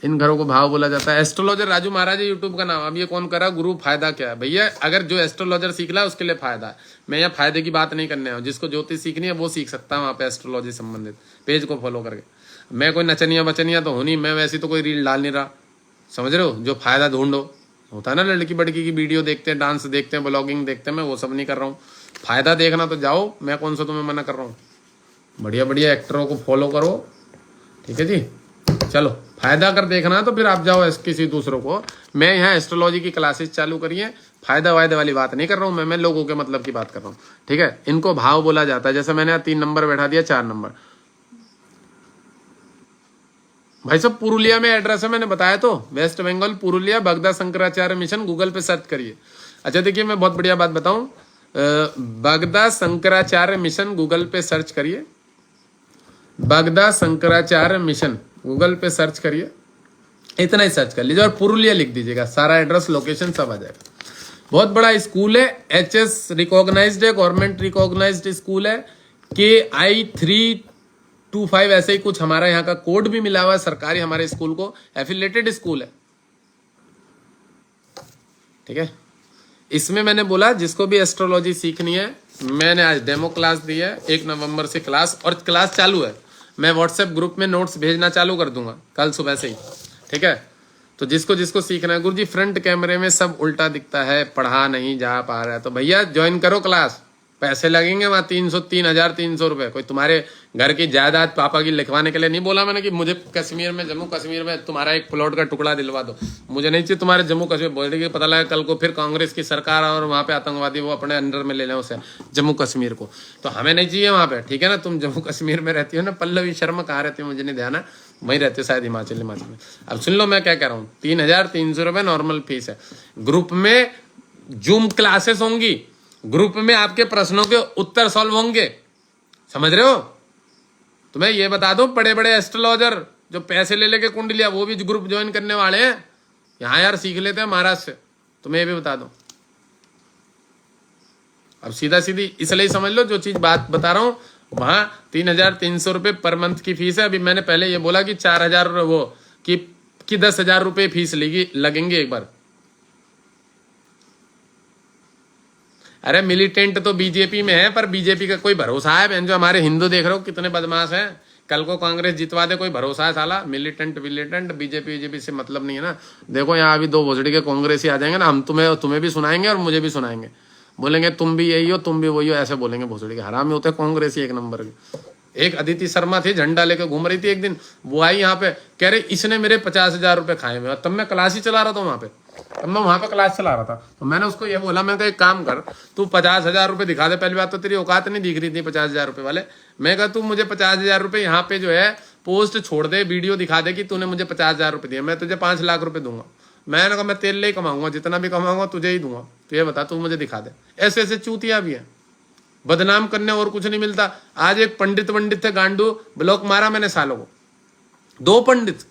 इन घरों को भाव बोला जाता है। एस्ट्रोलॉजर राजू महाराज यूट्यूब का नाम। अब ये कौन करा गुरु, फायदा क्या है भैया? अगर जो एस्ट्रोलॉजर सीख रहा है उसके लिए फायदा है। मैं यहाँ फायदे की बात नहीं करने आया हूँ, जिसको ज्योतिष सीखनी है वो सीख सकता है वहाँ पे एस्ट्रोलॉजी संबंधित पेज को फॉलो करके। मैं कोई नचनिया बचनिया तो हूँ नहीं, मैं वैसी तो कोई रील डाल नहीं रहा, समझ रहे हो। जो फायदा ढूंढो, होता है ना लड़की बड़की की वीडियो देखते हैं, डांस देखते हैं, ब्लॉगिंग देखते हैं, मैं वो सब नहीं कर रहा हूँ। फायदा देखना तो जाओ, मैं कौन सा तुम्हें मना कर रहा हूँ। बढ़िया बढ़िया एक्टरों को फॉलो करो, ठीक है जी। चलो फायदा कर देखना है तो फिर आप जाओ किसी दूसरों को। मैं यहाँ एस्ट्रोलॉजी की क्लासेस चालू करिए, फायदा वायदे वाली बात नहीं कर रहा हूँ मैं लोगों के मतलब की बात कर रहा हूँ, ठीक है। इनको भाव बोला जाता है। जैसे मैंने यहाँ 3 नंबर बैठा दिया, 4 नंबर। भाई साहब पुरुलिया में एड्रेस है, मैंने बताया तो, वेस्ट बंगाल पुरुलिया, बगदा शंकराचार्य मिशन, गूगल पे सर्च करिए। अच्छा देखिए मैं बहुत बढ़िया बात बताऊं, बगदा शंकराचार्य मिशन गूगल पे सर्च करिए, बगदा शंकराचार्य मिशन गूगल पे सर्च करिए, इतना ही सर्च कर लीजिए और पुरुलिया लिख दीजिएगा, सारा एड्रेस लोकेशन सब आ जाएगा। बहुत बड़ा स्कूल है, HS रिकॉग्नाइज्ड है, गवर्नमेंट रिकॉग्नाइज्ड स्कूल है, KI 325 ऐसे ही कुछ हमारा यहाँ का कोड भी मिला हुआ है, सरकारी हमारे स्कूल को एफिलेटेड स्कूल है, ठीक है। इसमें मैंने बोला जिसको भी एस्ट्रोलॉजी सीखनी है, मैंने आज डेमो क्लास दी है, 1 नवंबर से क्लास, और क्लास चालू है। मैं व्हाट्सएप ग्रुप में नोट्स भेजना चालू कर दूंगा कल सुबह से ही, ठीक है। तो जिसको जिसको सीखना है, गुरुजी फ्रंट कैमरे में सब उल्टा दिखता है, पढ़ा नहीं जा पा रहा है, तो भैया ज्वाइन करो क्लास, पैसे लगेंगे वहाँ 3,300 रुपए। कोई तुम्हारे घर की जायदाद पापा की लिखवाने के लिए नहीं बोला मैंने कि मुझे कश्मीर में, जम्मू कश्मीर में तुम्हारा एक प्लॉट का टुकड़ा दिलवा दो, मुझे नहीं चाहिए तुम्हारे जम्मू कश्मीर। बोलने की पता लगा कल को फिर कांग्रेस की सरकार और वहाँ पे आतंकवादी वो अपने अंडर में ले लें उसे, जम्मू कश्मीर को, तो हमें नहीं चाहिए वहाँ पे, ठीक है ना। तुम जम्मू कश्मीर में रहती हो ना, पल्लवी शर्मा कहाँ रहती है मुझे नहीं ध्यान है, वहीं रहते शायद हिमाचल में। अब सुन लो मैं क्या कह रहा हूँ, 3,300 रुपये नॉर्मल फीस है। ग्रुप में जूम क्लासेस होंगी, ग्रुप में आपके प्रश्नों के उत्तर सॉल्व होंगे, समझ रहे हो। तो मैं ये बता दूं, बड़े बड़े एस्ट्रोलॉजर जो पैसे ले लेके कुंडलियां, वो भी ग्रुप ज्वाइन करने वाले हैं यहाँ यार, सीख लेते हैं महाराष्ट्र से, तो मैं ये भी बता दूं। अब सीधा सीधी इसलिए समझ लो, जो चीज बात बता रहा हूं, वहां 3,300 रुपये पर मंथ की फीस है। अभी मैंने पहले ये बोला कि 4,000 वो कि 10,000 रुपये फीस लगेंगे एक बार। अरे मिलिटेंट तो बीजेपी में है, पर बीजेपी का कोई भरोसा है? जो हमारे हिंदू देख रहे हो कितने बदमाश हैं, कल को कांग्रेस जितवा दे, कोई भरोसा है साला? मिलिटेंट बीजेपी से मतलब नहीं है ना। देखो यहाँ अभी 2 भोसड़ी के कांग्रेसी आ जाएंगे ना, हम तुम्हें भी सुनाएंगे और मुझे भी सुनाएंगे, बोलेंगे तुम भी यही हो, तुम भी वही हो, ऐसे बोलेंगे। भोसड़ी के हरामी होते कांग्रेसी एक नंबर के। एक अदिति शर्मा थी, झंडा लेके घूम रही थी एक दिन, वो आई यहाँ पे, कह रही इसने मेरे 50,000 रुपये खाए हुए। तब मैं क्लास ही चला रहा था वहाँ पे, तब मैं वहां पे क्लास चला रहा था, तो मैंने उसको ये बोला, मैं एक काम कर, तू 50,000 रुपये दिखा दे। पहली बात तो तेरी औकात नहीं दिख रही थी 50,000 रुपये वाले। मैं कहा तू मुझे 50,000 रुपये यहाँ पे जो है पोस्ट छोड़ दे, वीडियो दिखा दे कि तूने मुझे 50,000 रुपये दिए, मैं तुझे 5 लाख रुपये दूंगा। मैंने कहा मैं तेरे लिए कमाऊंगा, जितना भी कमाऊंगा तुझे ही दूंगा, तो ये बता तू मुझे दिखा दे। ऐसे ऐसे चूतिया भी है, बदनाम करने और कुछ नहीं मिलता। आज एक पंडित थे गांडू, ब्लॉक मारा मैंने सालों को, 2 पंडित।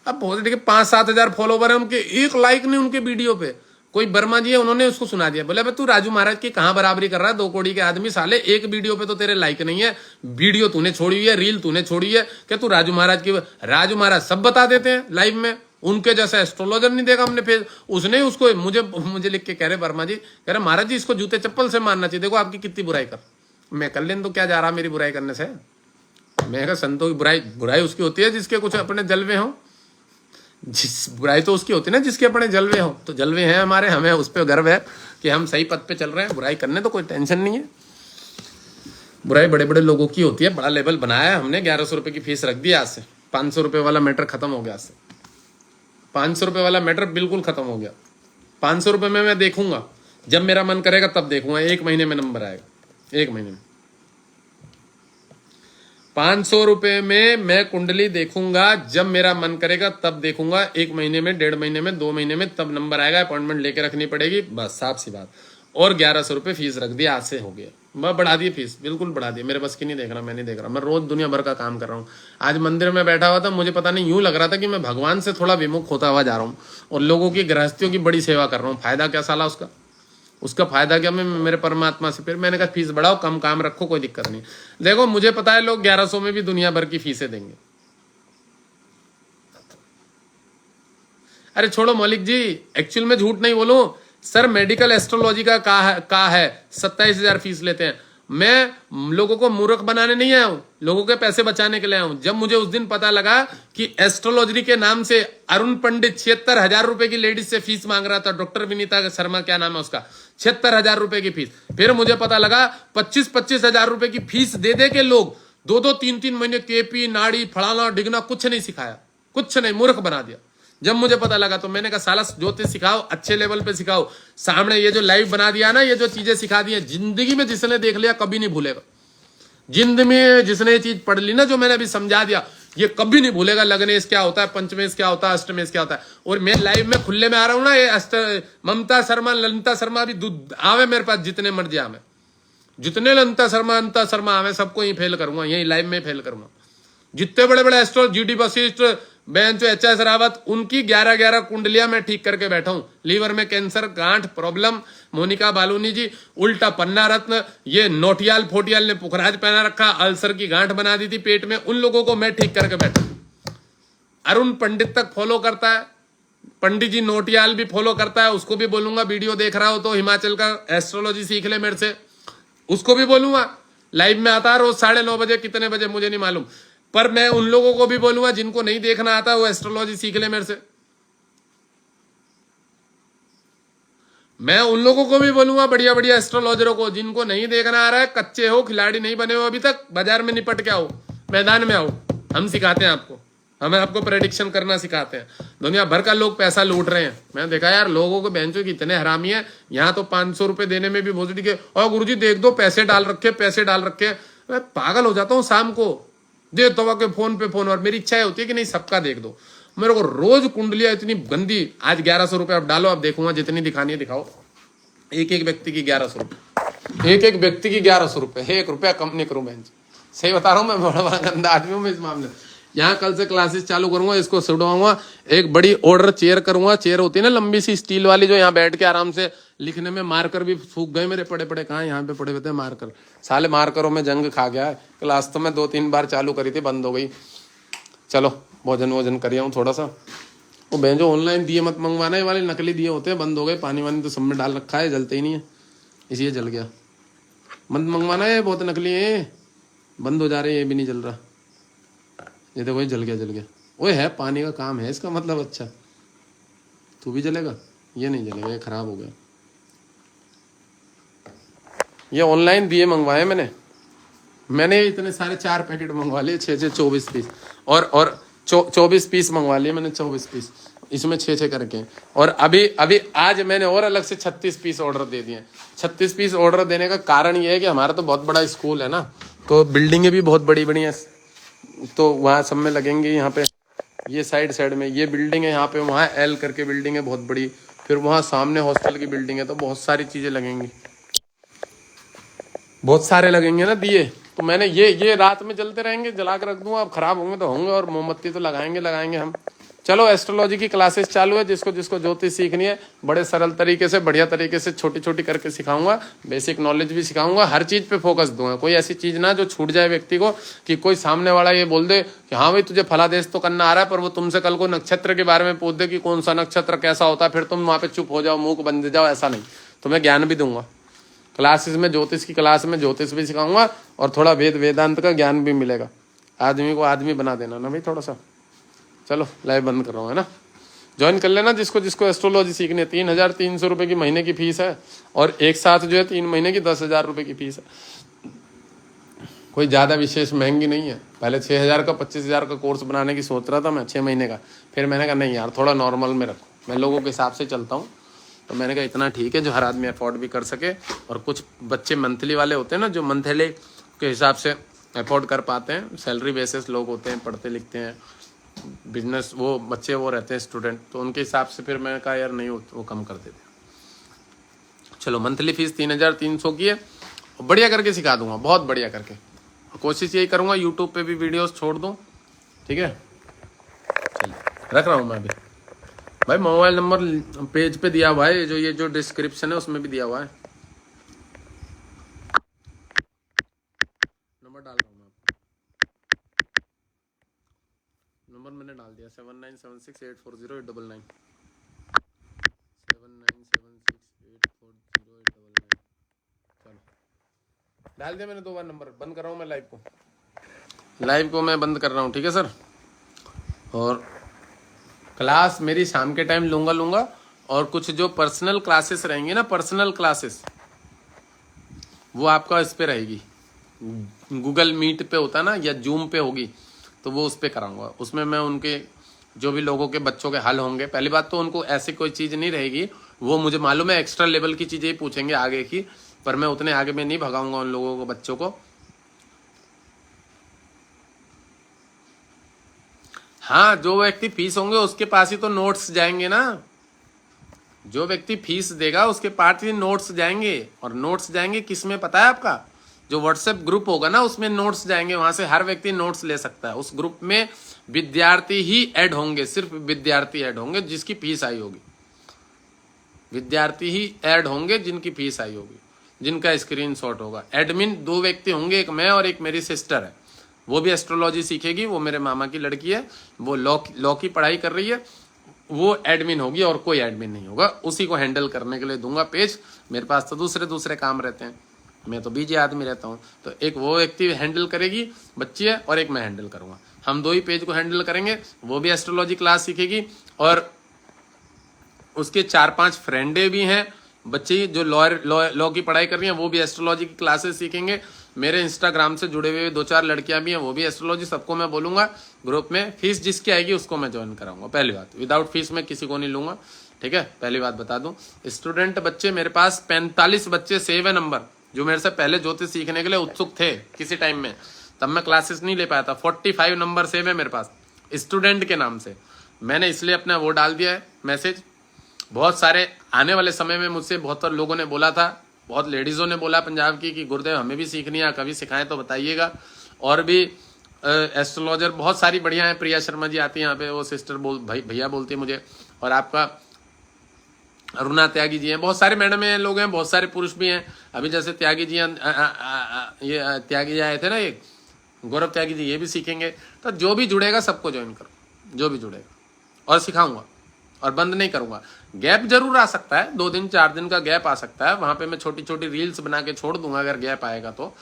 अब बहुत देखिए 5-7 हजार फॉलोवर है उनके, 1 लाइक नहीं उनके वीडियो पे। कोई वर्मा जी है, उन्होंने उसको सुना दिया, बोले तू राजू महाराज की कहां बराबरी कर रहा है, 2 करोड़ के आदमी साले, एक वीडियो पे तो तेरे लाइक नहीं है, वीडियो तूने छोड़ी हुई है, रील तूने छोड़ी है, क्या तू राजू महाराज की? राजू महाराज सब बता देते हैं लाइव में, उनके जैसा एस्ट्रोलॉजर नहीं देखा हमने। फिर उसने उसको मुझे लिख के कह रहे वर्मा जी, कह रहे महाराज जी इसको जूते चप्पल से मारना चाहिए, देखो आपकी कितनी बुराई कर। मैं कर लें तो क्या जा रहा मेरी बुराई करने से? मैं कहा संतों की बुराई उसकी होती है जिसके कुछ अपने जलवे हों, जिस बुराई तो उसकी होती है ना जिसके अपने जलवे हो। तो जलवे हैं हमारे, हमें उस पर गर्व है कि हम सही पथ पे चल रहे हैं, बुराई करने तो कोई टेंशन नहीं है। बुराई बड़े बड़े लोगों की होती है, बड़ा लेवल बनाया है हमने, 1100 रुपये की फीस रख दी आज से। 500 रुपये वाला मैटर खत्म हो गया आज से, 500 रुपये वाला मैटर बिल्कुल खत्म हो गया। 500 रुपये में मैं देखूंगा, जब मेरा मन करेगा तब देखूंगा, 1 महीने में नंबर आएगा, 1 महीने में। 500 रुपए में मैं कुंडली देखूंगा, जब मेरा मन करेगा तब देखूंगा, 1 महीने में, 1.5 महीने में, 2 महीने में, तब नंबर आएगा, अपॉइंटमेंट लेके रखनी पड़ेगी, बस साफ सी बात। और 1100 रुपये फीस रख दिया, आज से हो गया, मैं बढ़ा दी फीस, बिल्कुल बढ़ा दी, मेरे बस की नहीं देख रहा, मैं नहीं देख रहा, मैं रोज दुनिया भर का काम कर रहा हूँ। आज मंदिर में बैठा हुआ था, मुझे पता नहीं यूं लग रहा था कि मैं भगवान से थोड़ा विमुख होता हुआ जा रहा हूँ और लोगों की गृहस्थियों की बड़ी सेवा कर रहा हूँ। फायदा क्या साला उसका फायदा क्या? मैं मेरे परमात्मा से, फिर मैंने कहा फीस बढ़ाओ, कम काम रखो, कोई दिक्कत नहीं। देखो मुझे पता है लोग 1100 में भी दुनिया भर की फीसें देंगे। अरे छोड़ो मौलिक जी, एक्चुअल में झूठ नहीं बोलूं सर, मेडिकल एस्ट्रोलॉजी का है 27,000 फीस लेते हैं। मैं लोगों को मूर्ख बनाने नहीं आया हूं, लोगों के पैसे बचाने के लिए आया हूं। जब मुझे उस दिन पता लगा कि एस्ट्रोलॉजी के नाम से अरुण पंडित 76,000 रुपए की लेडीज से फीस मांग रहा था, डॉक्टर विनीता शर्मा क्या नाम है उसका, 76,000 रुपए की फीस। फिर मुझे पता लगा 25-25 हजार रुपए की फीस दे दे के लोग 2-2, 3-3 महीने केपी, नाड़ी, फड़ाना डिगना कुछ नहीं सिखाया, कुछ नहीं, मूर्ख बना दिया। जब मुझे पता लगा तो मैंने कहा साला ज्योतिष सिखाओ, अच्छे लेवल पे सिखाओ। सामने ये जो लाइव बना दिया ना, ये जो चीजें सिखा दी है, जिंदगी में जिसने देख लिया कभी नहीं भूलेगा। जिंदगी में जिसने ये चीज पढ़ ली ना, जो मैंने अभी समझा दिया, ये कभी नहीं भूलेगा। लग्नेश क्या होता है, पंचमेश क्या होता है, अष्टमेश क्या होता है। और मैं लाइव में खुले में आ रहा हूं ना, ये ममता शर्मा, ललिता शर्मा भी आवे मेरे पास, जितने मर्जी आवे, जितने ललिता शर्मा, अंता शर्मा आवे, सबको ही फेल करूंगा, यही लाइव में फेल करूंगा। जितने बड़े बड़े एस्ट्रो, जीडी वशिष्ठ, बेंचो, एचएस रावत, उनकी 11-11 कुंडलियां मैं ठीक करके बैठा हूं। लीवर में कैंसर, गांठ प्रॉब्लम, मोनिका बालूनी जी उल्टा पन्ना रत्न, ये नोटियाल फोटियाल ने पुखराज पहना रखा, अल्सर की गांठ बना दी थी पेट में, उन लोगों को मैं ठीक करके बैठा। अरुण पंडित तक फॉलो करता है, पंडित जी नोटियाल भी फॉलो करता है, उसको भी बोलूंगा वीडियो देख रहा हो तो हिमाचल का एस्ट्रोलॉजी सीख ले मेरे से, उसको भी बोलूंगा। लाइव में आता है रोज 9:30 बजे, कितने बजे मुझे नहीं मालूम, पर मैं उन लोगों को भी बोलूंगा जिनको नहीं देखना आता वो एस्ट्रोलॉजी सीख ले मेरे से। मैं उन लोगों को भी बोलूंगा, बढ़िया बढ़िया एस्ट्रोलॉजरों को, जिनको नहीं देखना आ रहा है, कच्चे हो, खिलाड़ी नहीं बने हो अभी तक, बाजार में निपट के आओ, मैदान में आओ, हम सिखाते हैं आपको, हमें आपको प्रेडिक्शन करना सिखाते हैं। दुनिया भर का लोग पैसा लूट रहे हैं। मैंने देखा यार लोगों को बेंचों की इतने हरामी है, यहाँ तो 500 रुपए देने में भी भोसड़ी के, और गुरुजी देख दो पैसे डाल रखे, पैसे डाल रखे। मैं पागल हो जाता हूँ, शाम को दे तो के फोन पे फोन, और मेरी इच्छा होती है कि नहीं सबका देख दो। मेरे को रोज कुंडलियां इतनी गंदी, आज 1100 रुपए अब डालो, अब देखूंगा जितनी दिखानी है दिखाओ। एक एक व्यक्ति की 1100 रुपए, एक एक व्यक्ति की 1100 रुपए, 1 रुपया कम नहीं करूं बेंच, सही बता रहा हूं, मैं बड़ा बड़ा गंदा आदमी हूं मैं इस मामले। यहाँ कल से क्लासेस चालू करूंगा, इसको सुड़वाऊंगा, एक बड़ी ऑर्डर चेयर करूंगा, चेयर होती है ना लंबी सी स्टील वाली, जो यहाँ बैठ के आराम से लिखने में, मार्कर भी सूख गए मेरे पड़े पड़े, कहाँ यहाँ पे पड़े हुए थे मार्कर, साले मार्करों में जंग खा गया है। क्लास तो मैं 2-3 बार चालू करी थी, बंद हो गई। चलो भोजन कर रहा हूँ थोड़ा सा। वो भेजो ऑनलाइन दिए मत मंगवाना, वाले नकली दिए होते हैं, बंद हो गए, पानी वानी तो सब में डाल रखा है, जलते ही नहीं है, इसलिए जल गया। मत मंगवाना है, बहुत नकली है, बंद हो जा रहे हैं, ये भी नहीं जल रहा, ये देखो ये जल गया। वो है पानी का काम है इसका मतलब। अच्छा तू भी जलेगा, ये नहीं जलेगा, ये खराब हो गया। ये ऑनलाइन दिए मंगवाए मैंने इतने सारे 4 पैकेट मंगवा लिए, 6 24 पीस, और 24 पीस मंगवा लिए मैंने, 24 पीस, इसमें 6 करके। और अभी आज मैंने और अलग से 36 पीस ऑर्डर दे दिए। 36 पीस ऑर्डर देने का कारण ये है कि हमारा तो बहुत बड़ा स्कूल है ना, तो बिल्डिंगें भी बहुत बड़ी बड़ी हैं, तो वहाँ सब में लगेंगे। यहाँ पे ये साइड में ये बिल्डिंग है, यहाँ पे वहाँ एल करके बिल्डिंग है बहुत बड़ी, फिर वहाँ सामने हॉस्टल की बिल्डिंग है, तो बहुत सारी चीजें लगेंगी, बहुत सारे लगेंगे ना दिए। तो मैंने ये रात में जलते रहेंगे, जला के रख दूंगा, अब खराब होंगे तो होंगे, और मोमबत्ती तो लगाएंगे हम। चलो एस्ट्रोलॉजी की क्लासेस चालू है, जिसको ज्योतिष सीखनी है, बड़े सरल तरीके से, बढ़िया तरीके से, छोटी छोटी करके सिखाऊंगा, बेसिक नॉलेज भी सिखाऊंगा, हर चीज पे फोकस दूंगा। कोई ऐसी चीज ना जो छूट जाए व्यक्ति को, कि कोई सामने वाला ये बोल दे कि हाँ भाई तुझे फलादेश तो करना आ रहा है, पर वो तुमसे कल को नक्षत्र के बारे में पूछ दे कि कौन सा नक्षत्र कैसा होता है, फिर तुम वहां पे चुप हो जाओ, मुंह बंद जाओ, ऐसा नहीं। तुम्हें ज्ञान भी दूंगा क्लासेस में, ज्योतिष की क्लास में ज्योतिष भी सिखाऊंगा, और थोड़ा वेदांत का ज्ञान भी मिलेगा। आदमी को आदमी बना देना ना भाई थोड़ा सा। चलो लाइव बंद कर रहा हूँ, है ना, ज्वाइन कर लेना जिसको एस्ट्रोलॉजी सीखनी है। 3,300 रुपए की महीने की फीस है, और एक साथ जो है 3 महीने की 10,000 रुपए की फीस है। कोई ज़्यादा विशेष महंगी नहीं है। पहले 6,000 का 25,000 का कोर्स बनाने की सोच रहा था मैं, 6 महीने का, फिर मैंने कहा नहीं यार थोड़ा नॉर्मल में रखो, मैं लोगों के हिसाब से चलता हूँ, तो मैंने कहा इतना ठीक है जो हर आदमी अफोर्ड भी कर सके। और कुछ बच्चे मंथली वाले होते हैं ना, जो मंथली के हिसाब से अफोर्ड कर पाते हैं, सैलरी बेसिस लोग होते हैं, पढ़ते लिखते हैं, बिजनेस वो बच्चे वो रहते हैं स्टूडेंट, तो उनके हिसाब से फिर मैं कहा यार नहीं वो कम कर देते। चलो मंथली फीस 3,300 की है, बढ़िया करके सिखा दूंगा, बहुत बढ़िया करके। कोशिश यही करूंगा यूट्यूब पे भी वीडियोस छोड़ दूं, ठीक है। चलिए रख रहा हूँ मैं अभी भाई, मोबाइल नंबर पेज पे दिया हुआ है, ये जो डिस्क्रिप्शन है उसमें भी दिया हुआ है, नंबर डाल रहा हूँ मैं आपको, नंबर मैंने डाल दिया 7976840899 7976840899। चलो डाल दिया मैंने 2 बार नंबर। बंद कर रहा हूँ मैं लाइव को मैं बंद कर रहा हूँ, ठीक है सर। और क्लास मेरी शाम के टाइम लूंगा, और कुछ जो पर्सनल क्लासेस रहेंगी ना, पर्सनल क्लासेस, वो आपका इस पे रहेगी, गूगल मीट पे होता ना, या जूम पे होगी, तो वो उस पे कराऊंगा। उसमें मैं उनके जो भी लोगों के बच्चों के हल होंगे, पहली बात तो उनको ऐसी कोई चीज़ नहीं रहेगी, वो मुझे मालूम है एक्स्ट्रा लेवल की चीज़ें ही पूछेंगे आगे की, पर मैं उतने आगे में नहीं भगाऊंगा उन लोगों को, बच्चों को। हाँ, जो व्यक्ति फीस होंगे उसके पास ही तो नोट्स जाएंगे ना, जो व्यक्ति फीस देगा उसके पास ही नोट्स जाएंगे, और नोट्स जाएंगे किस में पता है आपका? जो व्हाट्सएप ग्रुप होगा ना उसमें नोट्स जाएंगे, वहां से हर व्यक्ति नोट्स ले सकता है। उस ग्रुप में विद्यार्थी ही ऐड होंगे, सिर्फ विद्यार्थी ऐड होंगे जिसकी फीस आई होगी, विद्यार्थी ही ऐड होंगे जिनकी फीस आई होगी, जिनका स्क्रीनशॉट होगा। एडमिन 2 व्यक्ति होंगे, एक मैं और एक मेरी सिस्टर है, वो भी एस्ट्रोलॉजी सीखेगी, वो मेरे मामा की लड़की है, वो लॉ की पढ़ाई कर रही है, वो एडमिन होगी और कोई एडमिन नहीं होगा, उसी को हैंडल करने के लिए दूंगा पेज। मेरे पास तो दूसरे काम रहते हैं, मैं तो बिजी आदमी रहता हूँ, तो एक वो व्यक्ति हैंडल करेगी बच्ची है, और एक मैं हैंडल करूंगा, हम 2 ही पेज को हैंडल करेंगे। वो भी एस्ट्रोलॉजी क्लास सीखेगी, और उसके 4-5 फ्रेंडे भी हैं बच्चे जो लॉ की पढ़ाई कर रही हैं, वो भी एस्ट्रोलॉजी की क्लासेस सीखेंगे। मेरे इंस्टाग्राम से जुड़े हुए 2-4 लड़कियां भी हैं, वो भी एस्ट्रोलॉजी, सबको मैं बोलूंगा ग्रुप में। फीस जिसकी आएगी उसको मैं ज्वाइन कराऊंगा, पहली बात। विदाउट फीस मैं किसी को नहीं लूंगा, ठीक है, पहली बात बता दूं। स्टूडेंट बच्चे मेरे पास 45 बच्चे सेव है नंबर, जो मेरे से पहले ज्योतिष सीखने के लिए उत्सुक थे किसी टाइम में, तब मैं क्लासेस नहीं ले पाया था। 45 नंबर सेव है मेरे पास स्टूडेंट के नाम से, मैंने इसलिए अपना वो डाल दिया है मैसेज। बहुत सारे आने वाले समय में मुझसे बहुत लोगों ने बोला था, बहुत लेडीज़ों ने बोला पंजाब की कि गुरुदेव हमें भी सीखनी है, कभी सिखाएं तो बताइएगा। और भी एस्ट्रोलॉजर बहुत सारी बढ़िया है, प्रिया शर्मा जी आती है यहाँ पे, वो सिस्टर भैया बोलती है मुझे, और आपका अरुणा त्यागी जी हैं, बहुत सारे मैडम हैं, लोग हैं, बहुत सारे पुरुष भी हैं। अभी जैसे त्यागी जी ये त्यागी जी आए थे ना, ये गौरव त्यागी जी, ये भी सीखेंगे। तो जो भी जुड़ेगा सबको ज्वाइन करो, जो भी जुड़ेगा, और सिखाऊंगा, और बंद नहीं करूंगा। गैप जरूर आ सकता है, 2 दिन 4 दिन का गैप आ सकता है, वहां पे मैं छोटी छोटी रील्स बना के छोड़ दूंगा, अगर गैप आएगा तो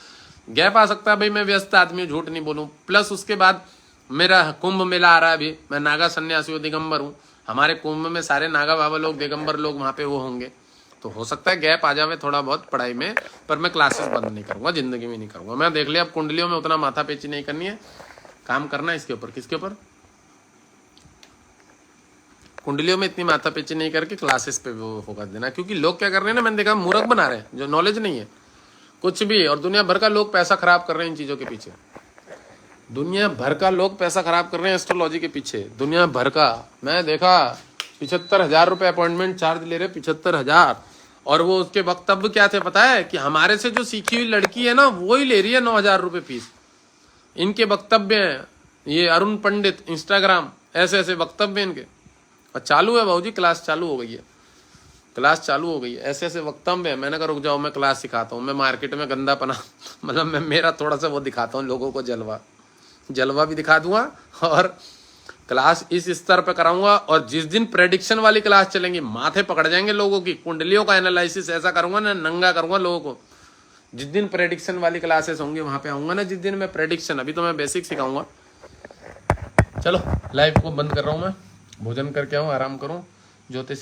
गैप आ सकता है भाई, मैं व्यस्त आदमी, झूठ नहीं बोलूं। प्लस उसके बाद मेरा कुंभ मेला आ रहा है अभी, मैं नागा सन्यासी दिगंबर हूँ, हमारे कुंभ में सारे नागा बाबा लोग, दिगंबर लोग वहां पे वो होंगे, तो हो सकता है गैप आ जावे थोड़ा बहुत पढ़ाई में, पर मैं क्लासेस बंद नहीं करूंगा, जिंदगी में नहीं करूंगा। मैं देख लिया अब कुंडलियों में उतना माथा पेची नहीं करनी है, काम करना है इसके ऊपर। किसके ऊपर? कुंडलियों में इतनी माथा पेची नहीं करके क्लासेस पे वो फोकस देना, क्योंकि लोग क्या कर रहे हैं ना, मैंने देखा मूर्ख बना रहे हैं, जो नॉलेज नहीं है कुछ भी, और दुनिया भर का लोग पैसा खराब कर रहे हैं इन चीजों के पीछे, दुनिया भर का लोग पैसा खराब कर रहे हैं एस्ट्रोलॉजी के पीछे, दुनिया भर का। मैं देखा 75,000 रुपए अपॉइंटमेंट चार्ज ले रहे, 75,000, और वो उसके वक्तव्य क्या थे पता है? कि हमारे से जो सीखी हुई लड़की है ना, वो ही ले रही है 9,000 रुपए फीस। इनके वक्तव्य हैं, ये अरुण पंडित, इंस्टाग्राम, ऐसे ऐसे वक्तव्य इनके, और चालू है भाजी, क्लास चालू हो गई है, क्लास चालू हो गई है, ऐसे ऐसे वक्तव्य है। मैंने कहा रुक जाओ, मैं क्लास सिखाता हूँ, मैं मार्केट में गंदा पना मतलब मैं मेरा थोड़ा सा वो दिखाता हूँ लोगों को, जलवा भी दिखा दूंगा, और क्लास इस स्तर पे कराऊंगा। और जिस दिन प्रेडिक्शन वाली क्लास चलेंगी, माथे पकड़ जाएंगे लोगों की, कुंडलियों का एनालिसिस ऐसा करूंगा ना, नंगा करूंगा लोगों को। जिस दिन प्रेडिक्शन वाली क्लासेस होंगी वहां पे आऊंगा ना, जिस दिन मैं प्रेडिक्शन, अभी तो मैं बेसिक सिखाऊंगा। चलो लाइव को बंद कर रहा हूं, मैं भोजन करके आऊं, आराम करूं, ज्योतिष